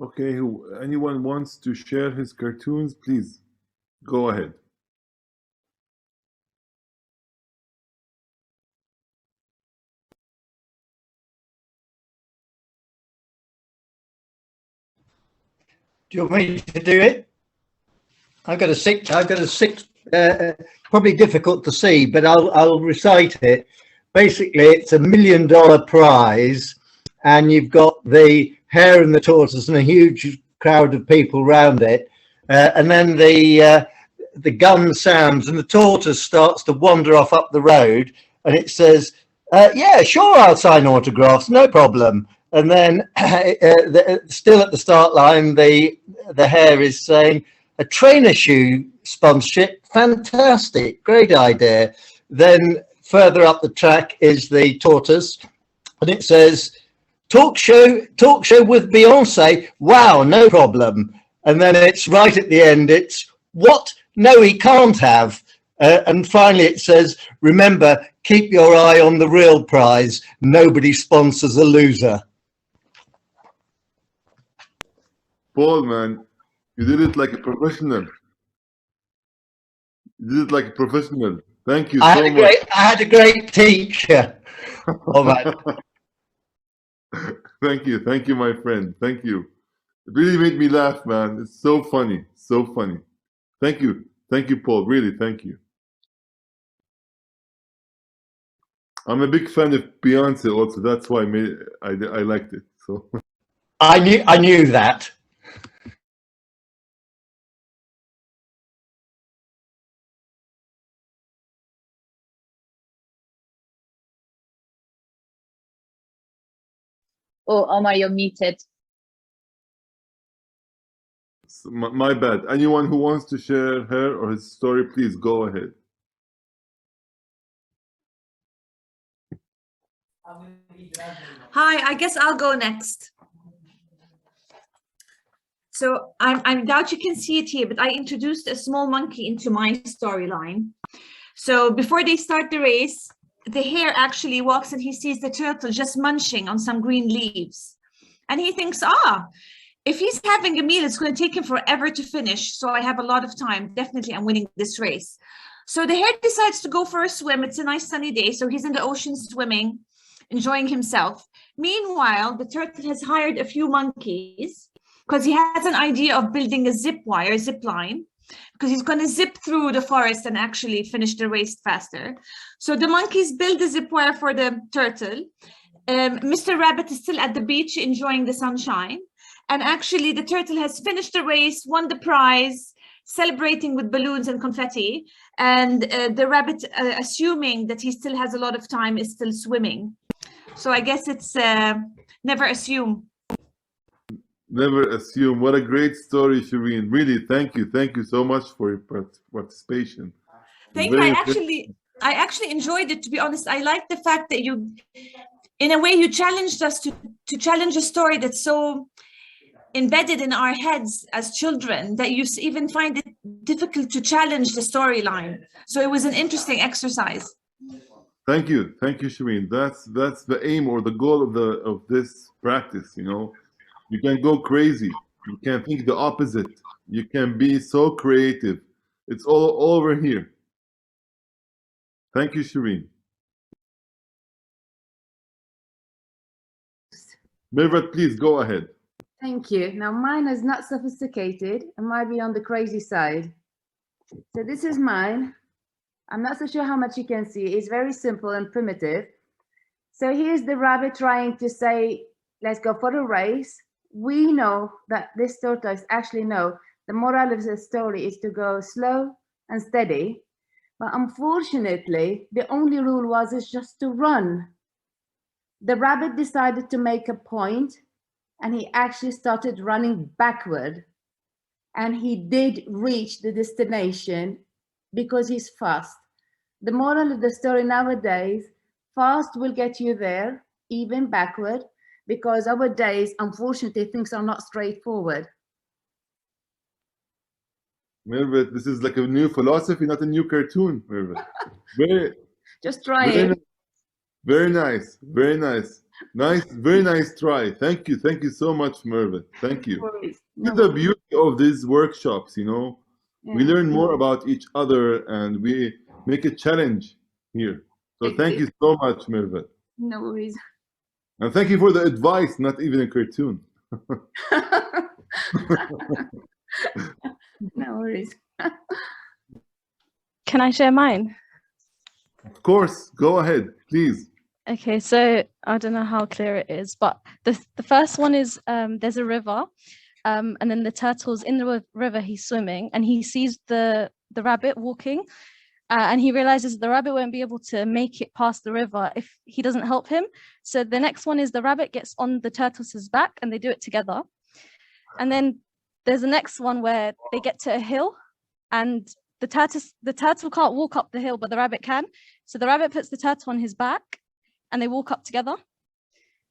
Okay, anyone wants to share his cartoons, please go ahead. Do you want me to do it? I've got a six. Probably difficult to see, but I'll recite it. Basically, it's $1 million prize, and you've got the hare and the tortoise and a huge crowd of people around it, and then the gun sounds and the tortoise starts to wander off up the road, and it says, "Yeah, sure, I'll sign autographs, no problem." And then, still at the start line, the hare is saying, "A trainer shoe sponsorship, fantastic, great idea." Then further up the track is the tortoise, and it says, talk show with Beyonce, wow, no problem." And then it's right at the end, it's, "What? No, he can't have." And finally it says, "Remember, keep your eye on the real prize. Nobody sponsors a loser." Paul, man, you did it like a professional. You did it like a professional. Thank you so much. I had a great teacher. Oh, man. Thank you, my friend. Thank you. It really made me laugh, man. It's so funny, so funny. Thank you, Paul. Really, thank you. I'm a big fan of Beyonce, also. That's why I liked it. So I knew that. Oh, Omar, you're muted. my bad. Anyone who wants to share her or his story, please go ahead. Hi, I guess I'll go next. So I doubt you can see it here, but I introduced a small monkey into my storyline. So before they start the race, the hare actually walks and he sees the turtle just munching on some green leaves. And he thinks, if he's having a meal, it's going to take him forever to finish. So I have a lot of time. Definitely, I'm winning this race. So the hare decides to go for a swim. It's a nice sunny day. So he's in the ocean swimming, enjoying himself. Meanwhile, the turtle has hired a few monkeys because he has an idea of building a zip line, because he's going to zip through the forest and actually finish the race faster. So the monkeys build a zip wire for the turtle. Mr. Rabbit is still at the beach enjoying the sunshine. And actually, the turtle has finished the race, won the prize, celebrating with balloons and confetti. And the rabbit, assuming that he still has a lot of time, is still swimming. So I guess it's never assume. Never assume. What a great story, Shireen. Really, thank you. Thank you so much for your participation. Thank you. I actually enjoyed it, to be honest. I like the fact that you, in a way, you challenged us to challenge a story that's so embedded in our heads as children that you even find it difficult to challenge the storyline. So it was an interesting exercise. Thank you, Shireen. That's the aim or the goal of this practice. You know, you can go crazy. You can think the opposite. You can be so creative. It's all over here. Thank you, Shireen. Mirvat, please go ahead. Thank you. Now mine is not sophisticated. It might be on the crazy side. So this is mine. I'm not so sure how much you can see. It's very simple and primitive. So here's the rabbit trying to say, let's go for a race. We know that this tortoise actually know the moral of the story is to go slow and steady. But unfortunately, the only rule was is just to run. The rabbit decided to make a point, and he actually started running backward. And he did reach the destination because he's fast. The moral of the story nowadays, fast will get you there, even backward, because nowadays, unfortunately, things are not straightforward. Mirvat, this is like a new philosophy, not a new cartoon, Mirvat. Just try it. Very nice, very nice. Nice, very nice try. Thank you so much, Mervyn. Thank you. Worries. This No is the worries. beauty of these workshops, you know. We Yeah. learn more about each other and we make a challenge here. So thank you Exactly. so much, Mervyn. No worries. And thank you for the advice, not even a cartoon. No worries. Can I share mine? Of course, go ahead, please. Okay, so I don't know how clear it is, but the first one is there's a river, and then the turtle's in the river, he's swimming, and he sees the rabbit walking, and he realizes the rabbit won't be able to make it past the river if he doesn't help him. So the next one is the rabbit gets on the turtle's back, and they do it together. And then there's the next one where they get to a hill, and the turtle can't walk up the hill, but the rabbit can. So the rabbit puts the turtle on his back, and they walk up together.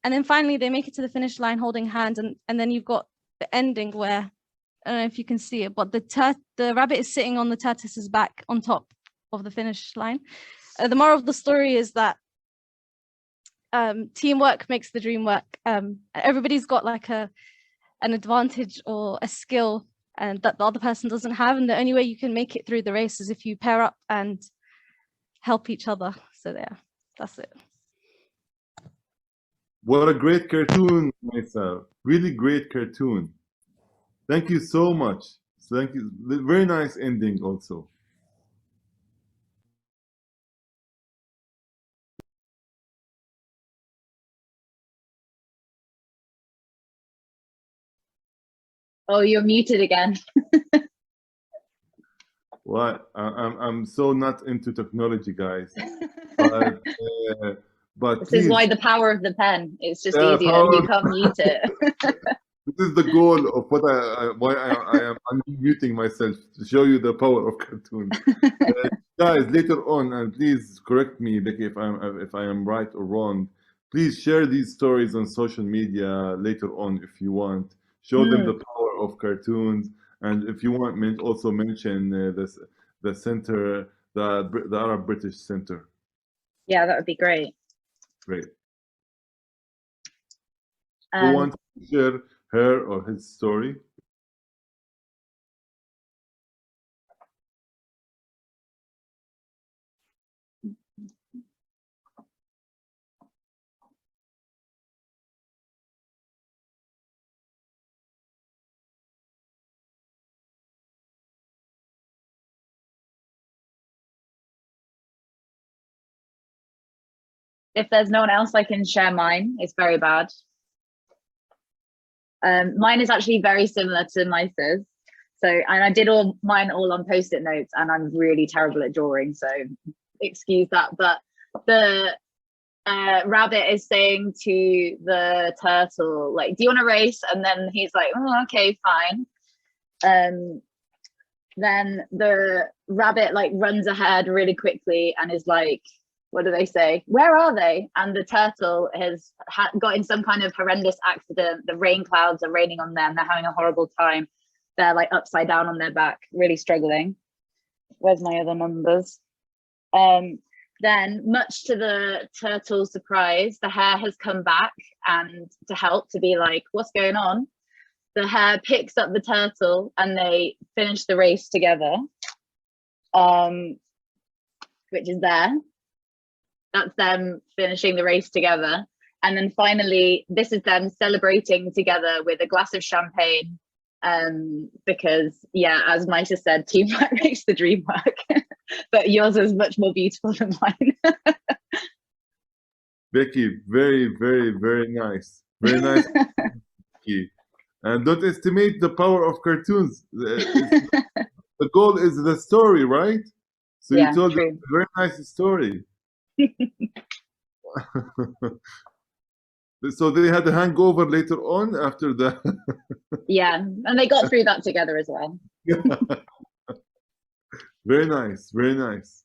And then finally they make it to the finish line holding hands, and then you've got the ending where, I don't know if you can see it, but the rabbit is sitting on the tortoise's back on top of the finish line. The moral of the story is that teamwork makes the dream work. Everybody's got like an advantage or a skill and that the other person doesn't have, and the only way you can make it through the race is if you pair up and help each other. So yeah, that's it. What a great cartoon, myself. Really great cartoon. Thank you so much. Thank you. Very nice ending also. Oh, you're muted again. What? I'm so not into technology, guys. But This please, is why the power of the pen. It's just Yeah, easier. power You of- can't mute it. this is the goal of what why I am unmuting myself to show you the power of cartoons. Guys, later on, and please correct me, Becky, if I am right or wrong. Please share these stories on social media later on if you want. Show them the power of cartoons, and if you want, also mention the center, the Arab British Center. Yeah, that would be great. Great. Who Um, wants to share her or his story? if there's no one else, I can share mine. It's very bad. Mine is actually very similar to Mice's. So, and I did mine all on post-it notes, and I'm really terrible at drawing, so excuse that. But the rabbit is saying to the turtle, like, do you want to race? And then he's like, oh, okay, fine. Then the rabbit like runs ahead really quickly and is like, what do they say? Where are they? And the turtle has got in some kind of horrendous accident. The rain clouds are raining on them. They're having a horrible time. They're like upside down on their back, really struggling. Where's my other numbers? Then, much to the turtle's surprise, the hare has come back and to help, to be like, what's going on? The hare picks up the turtle and they finish the race together, which is there. That's them finishing the race together. And then finally, this is them celebrating together with a glass of champagne, because, yeah, as Maisha said, teamwork makes the dream work. But yours is much more beautiful than mine. Becky, very, very, very nice. Very nice. Becky. And don't estimate the power of cartoons. The goal is the story, right? So Yeah, you told true. a very nice story. So they had a hangover later on after that. Yeah, and they got through that together as well. Very nice, very nice.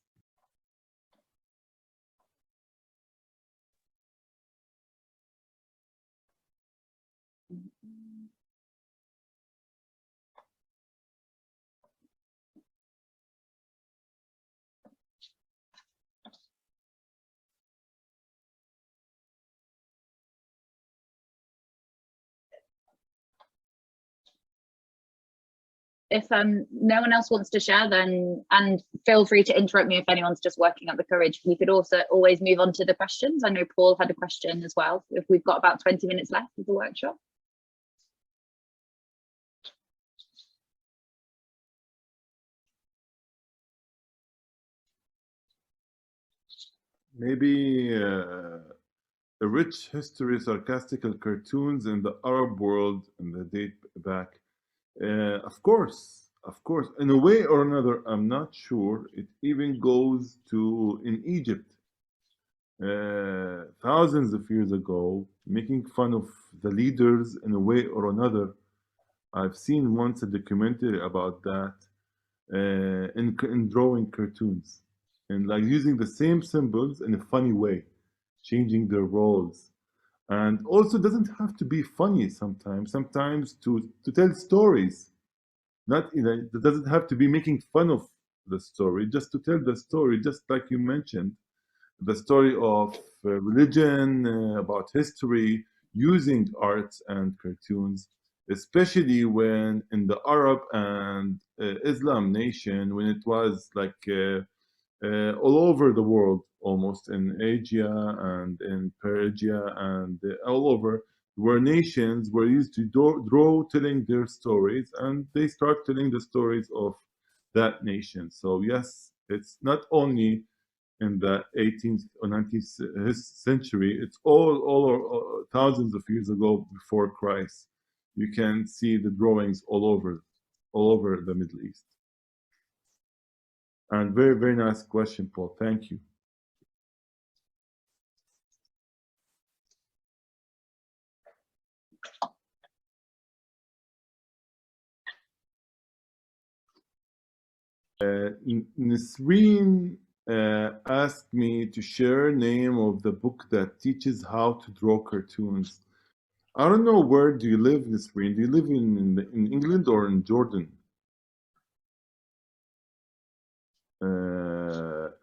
if no one else wants to share, then, and feel free to interrupt me if anyone's just working up the courage. We could also always move on to the questions. I know Paul had a question as well, if we've got about 20 minutes left of the workshop. Maybe a rich history, sarcastical cartoons in the Arab world in the date back. Of course, in a way or another, I'm not sure. It even goes to in Egypt, thousands of years ago, making fun of the leaders in a way or another. I've seen once a documentary about that in drawing cartoons and like using the same symbols in a funny way, changing their roles. And also doesn't have to be funny sometimes. Sometimes to tell stories. Not, you know, it doesn't have to be making fun of the story, just to tell the story, just like you mentioned, the story of religion, about history, using arts and cartoons, especially when in the Arab and Islam nation, when it was like all over the world, almost in Asia and in Persia and all over, where nations were used to draw telling their stories, and they start telling the stories of that nation. So yes, it's not only in the 18th or 19th century, it's all thousands of years ago before Christ. You can see the drawings all over the Middle East. And very, very nice question, Paul. Thank you. Nisreen asked me to share name of the book that teaches how to draw cartoons. I don't know, where do you live, Nisreen? Do you live in England or in Jordan?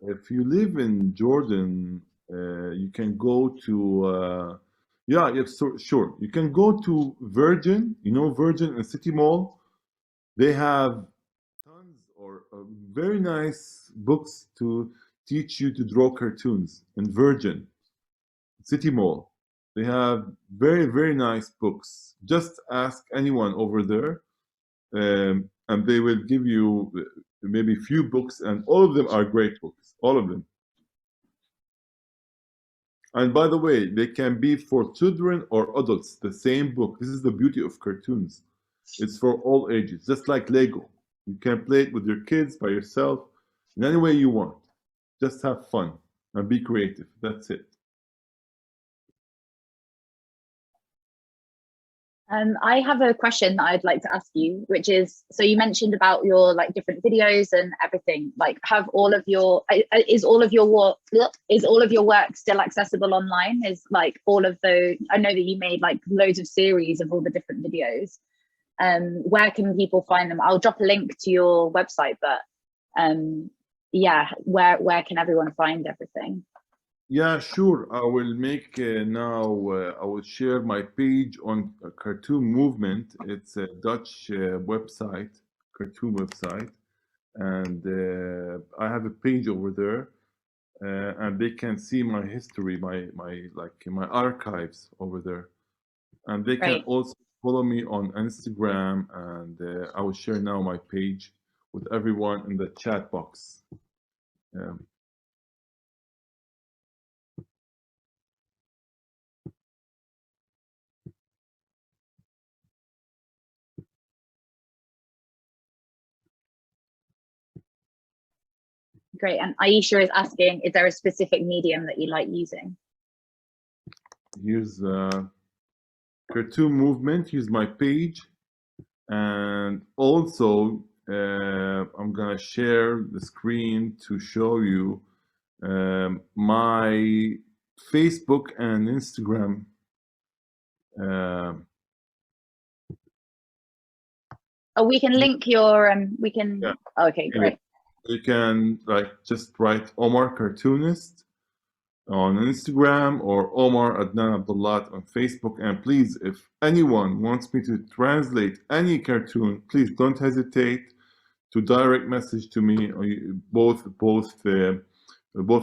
If you live in Jordan, you can go to yeah, yes, sure. You can go to Virgin. You know Virgin and City Mall. They have tons or very nice books to teach you to draw cartoons in Virgin City Mall. They have very, very nice books. Just ask anyone over there, and they will give you maybe a few books, and all of them are great books, all of them. And by the way, they can be for children or adults, the same book. This is the beauty of cartoons. It's for all ages, just like Lego. You can play it with your kids, by yourself, in any way you want. Just have fun and be creative. That's it. I have a question that I'd like to ask you, which is, so you mentioned about your like different videos and everything. Like, have all of your is all of your work still accessible online? Is like all of the, I know that you made like loads of series of all the different videos. Where can people find them? I'll drop a link to your website, but yeah, where can everyone find everything? Yeah, sure. I will make now, I will share my page on Cartoon Movement. It's a Dutch website, cartoon website. And I have a page over there, and they can see my history, my archives over there. And they can also follow me on Instagram, and I will share now my page with everyone in the chat box. Great. And Aisha is asking, is there a specific medium that you like using? Here's Cartoon Movement. Here's my page. And also, I'm going to share the screen to show you my Facebook and Instagram. Oh, we can link your, we can, Yeah. Okay, great. You can like just write Omar Cartoonist, on Instagram, or Omar Abdallat on Facebook. And please, if anyone wants me to translate any cartoon, please don't hesitate to direct message to me, or both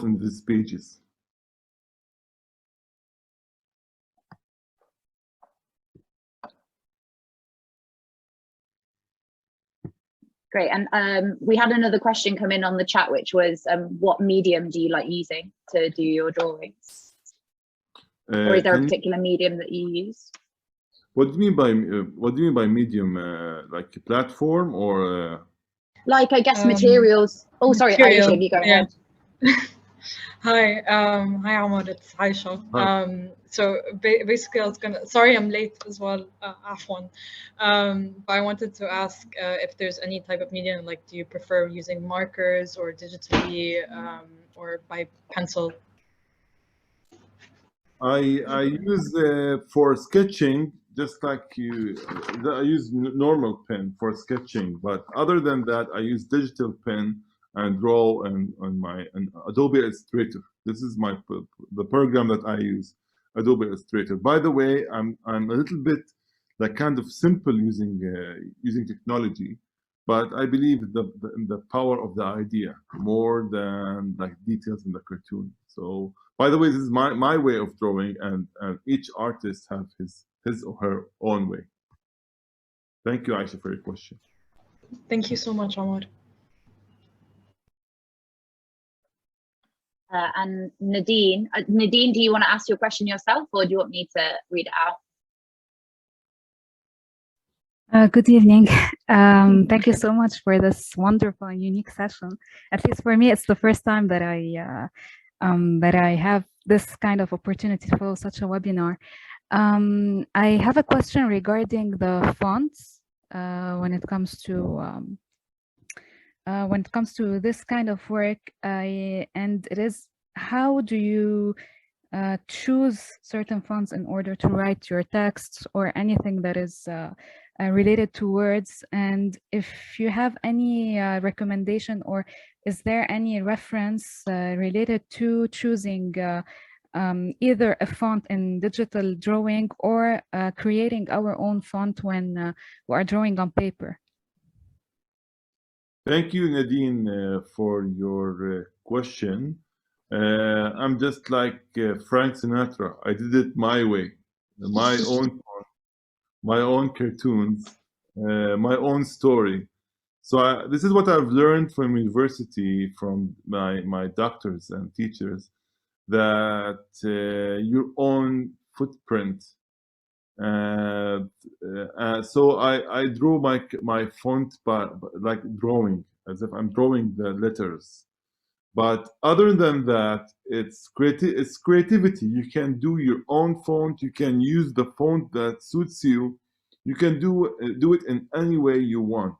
in these pages. Great. And we had another question come in on the chat, which was, what medium do you like using to do your drawings? Or is there a particular medium that you use? What do you mean by medium? Like a platform, or? Like, I guess materials. Oh, sorry, material, Aisha, you go ahead. Hi, hi Omar, it's Aisha. So basically, I was gonna. Sorry, I'm late as well. Afwan. But I wanted to ask if there's any type of medium. Like, do you prefer using markers or digitally, or by pencil? I use for sketching, just like you. I use normal pen for sketching, but other than that, I use digital pen and draw on my Adobe Illustrator. This is the program that I use, Adobe Illustrator. By the way, I'm a little bit like kind of simple using technology, but I believe in the power of the idea more than like details in the cartoon. So, by the way, this is my way of drawing, and each artist have his or her own way. Thank you, Aisha, for your question. Thank you so much, Omar. And Nadine, do you want to ask your question yourself, or do you want me to read it out? Good evening. Thank you so much for this wonderful and unique session. At least for me, it's the first time that I have this kind of opportunity to follow such a webinar. I have a question regarding the fonts when it comes to this kind of work, and it is, how do you choose certain fonts in order to write your texts or anything that is related to words? And if you have any recommendation, or is there any reference related to choosing either a font in digital drawing or creating our own font when we are drawing on paper? Thank you, Nadine, for your question. I'm just like Frank Sinatra. I did it my way, my own cartoons, my own story. So this is what I've learned from university, from my doctors and teachers, that your own footprint. So I drew my font by like drawing, as if I'm drawing the letters. But other than that, it's creativity. You can do your own font. You can use the font that suits you. You can do it in any way you want.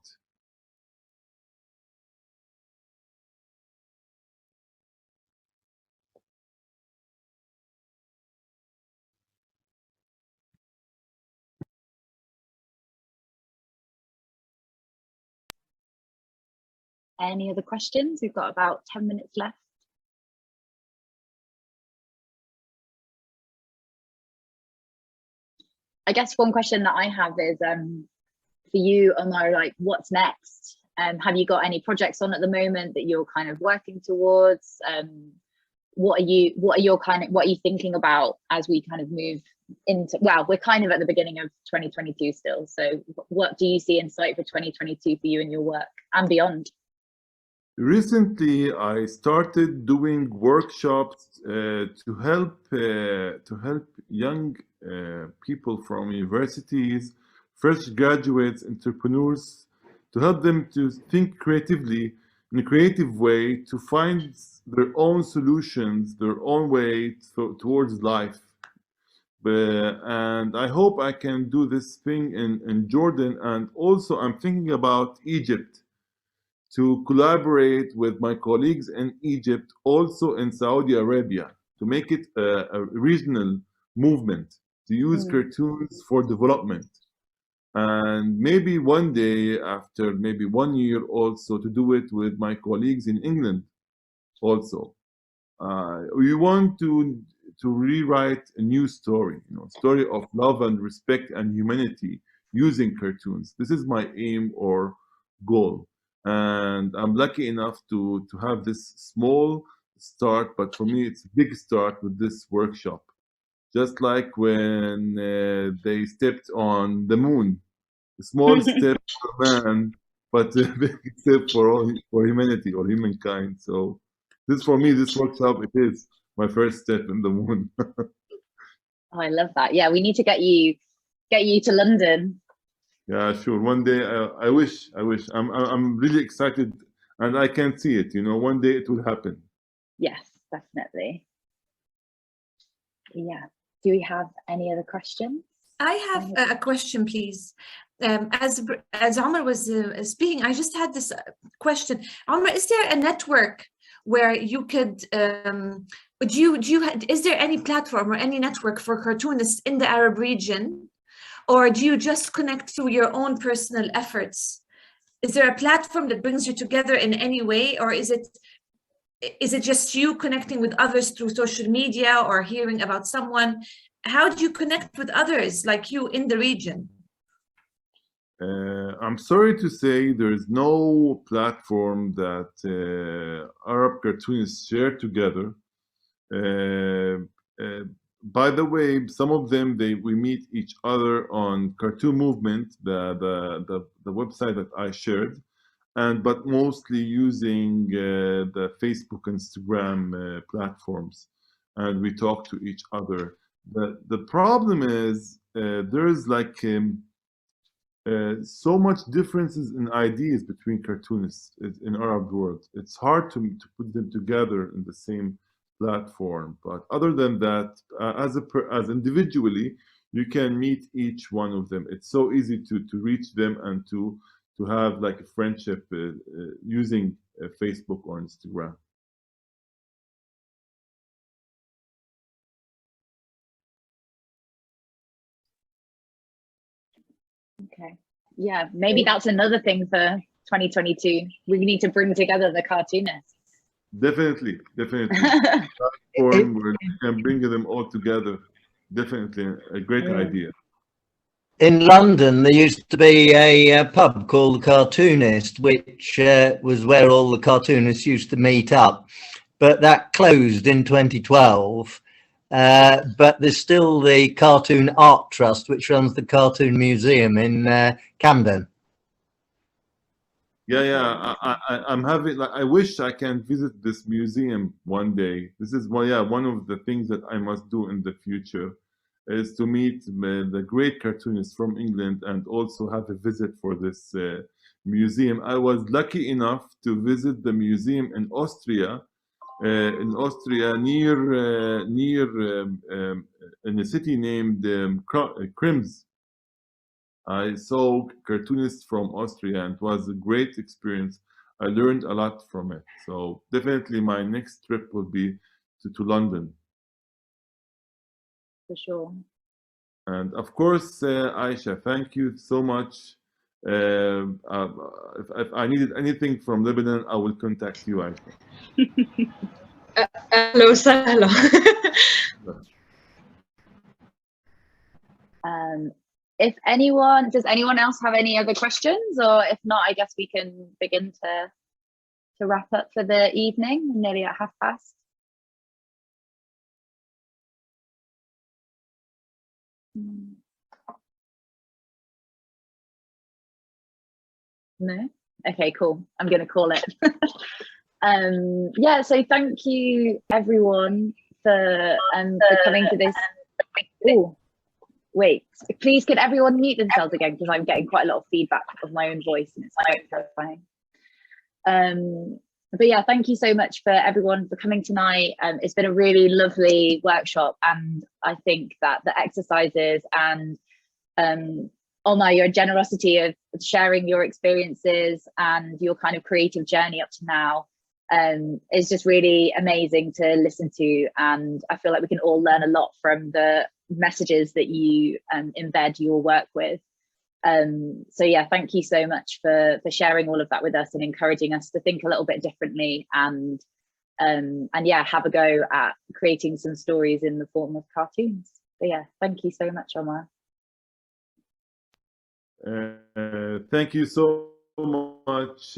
Any other questions? We've got about 10 minutes left. I guess one question that I have is for you, Omar, like, what's next? Have you got any projects on at the moment that you're kind of working towards? What are you thinking about as we kind of move into, well, we're kind of at the beginning of 2022 still. So what do you see in sight for 2022 for you and your work and beyond? Recently, I started doing workshops to help young people from universities, fresh graduates, entrepreneurs, to help them to think creatively, in a creative way, to find their own solutions, their own way towards life. And I hope I can do this thing in Jordan, and also I'm thinking about Egypt, to collaborate with my colleagues in Egypt, also in Saudi Arabia, to make it a regional movement, to use cartoons for development. And maybe one day, after maybe 1 year also, to do it with my colleagues in England also. We want to rewrite a new story, story of love and respect and humanity using cartoons. This is my aim or goal, and I'm lucky enough to have this small start, but for me it's a big start with this workshop. Just like when they stepped on the moon, a small step for man, but a big step for humanity or humankind. So this, for me, this workshop, it is my first step in the moon. Oh, I love that. Yeah, we need to get you to London. Yeah, sure. One day, I wish. I'm really excited, and I can see it. One day it will happen. Yes, definitely. Yeah. Do we have any other questions? I have a question, please. As Omar was speaking, I just had this question. Omar, is there a network where you could, is there any platform or any network for cartoonists in the Arab region? Or do you just connect through your own personal efforts? Is there a platform that brings you together in any way? Or is it just you connecting with others through social media or hearing about someone? How do you connect with others like you in the region? I'm sorry to say there is no platform that Arab cartoonists share together. By the way, some of them we meet each other on Cartoon Movement, the website that I shared, but mostly using the Facebook, Instagram platforms, and we talk to each other. The problem is there's like so much differences in ideas between cartoonists in Arab world. It's hard to put them together in the same platform. But other than that, as individually, you can meet each one of them. It's so easy to reach them and to have like a friendship using Facebook or Instagram. Okay. Yeah, maybe that's another thing for 2022. We need to bring together the cartoonists. Definitely. Platform where you can bring them all together. Definitely a great idea. In London, there used to be a pub called the Cartoonist, which was where all the cartoonists used to meet up. But that closed in 2012. But there's still the Cartoon Art Trust, which runs the Cartoon Museum in Camden. Yeah. I'm having, like, I wish I can visit this museum one day. This is one of the things that I must do in the future, is to meet the great cartoonists from England and also have a visit for this museum. I was lucky enough to visit the museum in Austria. Near in a city named Krems. I saw cartoonists from Austria, and it was a great experience. I learned a lot from it. So definitely my next trip will be to London. For sure. And of course, Aisha, thank you so much. If I needed anything from Lebanon, I will contact you, Aisha. Hello, Sahla. Does anyone else have any other questions? Or if not, I guess we can begin to wrap up for the evening. We're nearly at past. No? Okay, cool. I'm going to call it. Yeah, so thank you everyone for coming to this. Oh, wait, please could everyone mute themselves again, because I'm getting quite a lot of feedback of my own voice and it's quite terrifying. But yeah, thank you so much for everyone for coming tonight. It's been a really lovely workshop, and I think that the exercises and Omar, your generosity of sharing your experiences and your kind of creative journey up to now is just really amazing to listen to, and I feel like we can all learn a lot from the messages that you embed your work with. So yeah, thank you so much for sharing all of that with us and encouraging us to think a little bit differently and and yeah, have a go at creating some stories in the form of cartoons. But yeah, thank you so much, Omar. Thank you so much,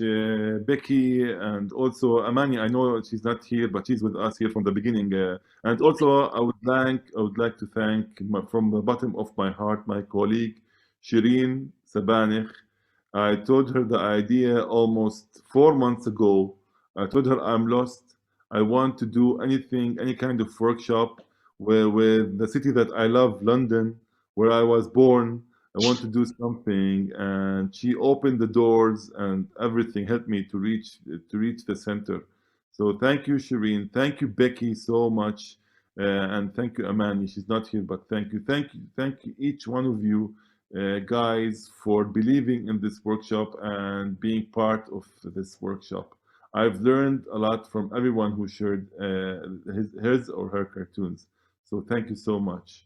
Becky, and also Amani. I know she's not here, but she's with us here from the beginning. And also, I would like to thank from the bottom of my heart my colleague Shireen Sabanich. I told her the idea almost 4 months ago. I told her I'm lost. I want to do anything, any kind of workshop with the city that I love, London, where I was born. I want to do something, and she opened the doors and everything helped me to reach the center. So thank you, Shireen. Thank you, Becky, so much, and thank you, Amani. She's not here, but thank you, each one of you, guys, for believing in this workshop and being part of this workshop. I've learned a lot from everyone who shared his or her cartoons. So thank you so much.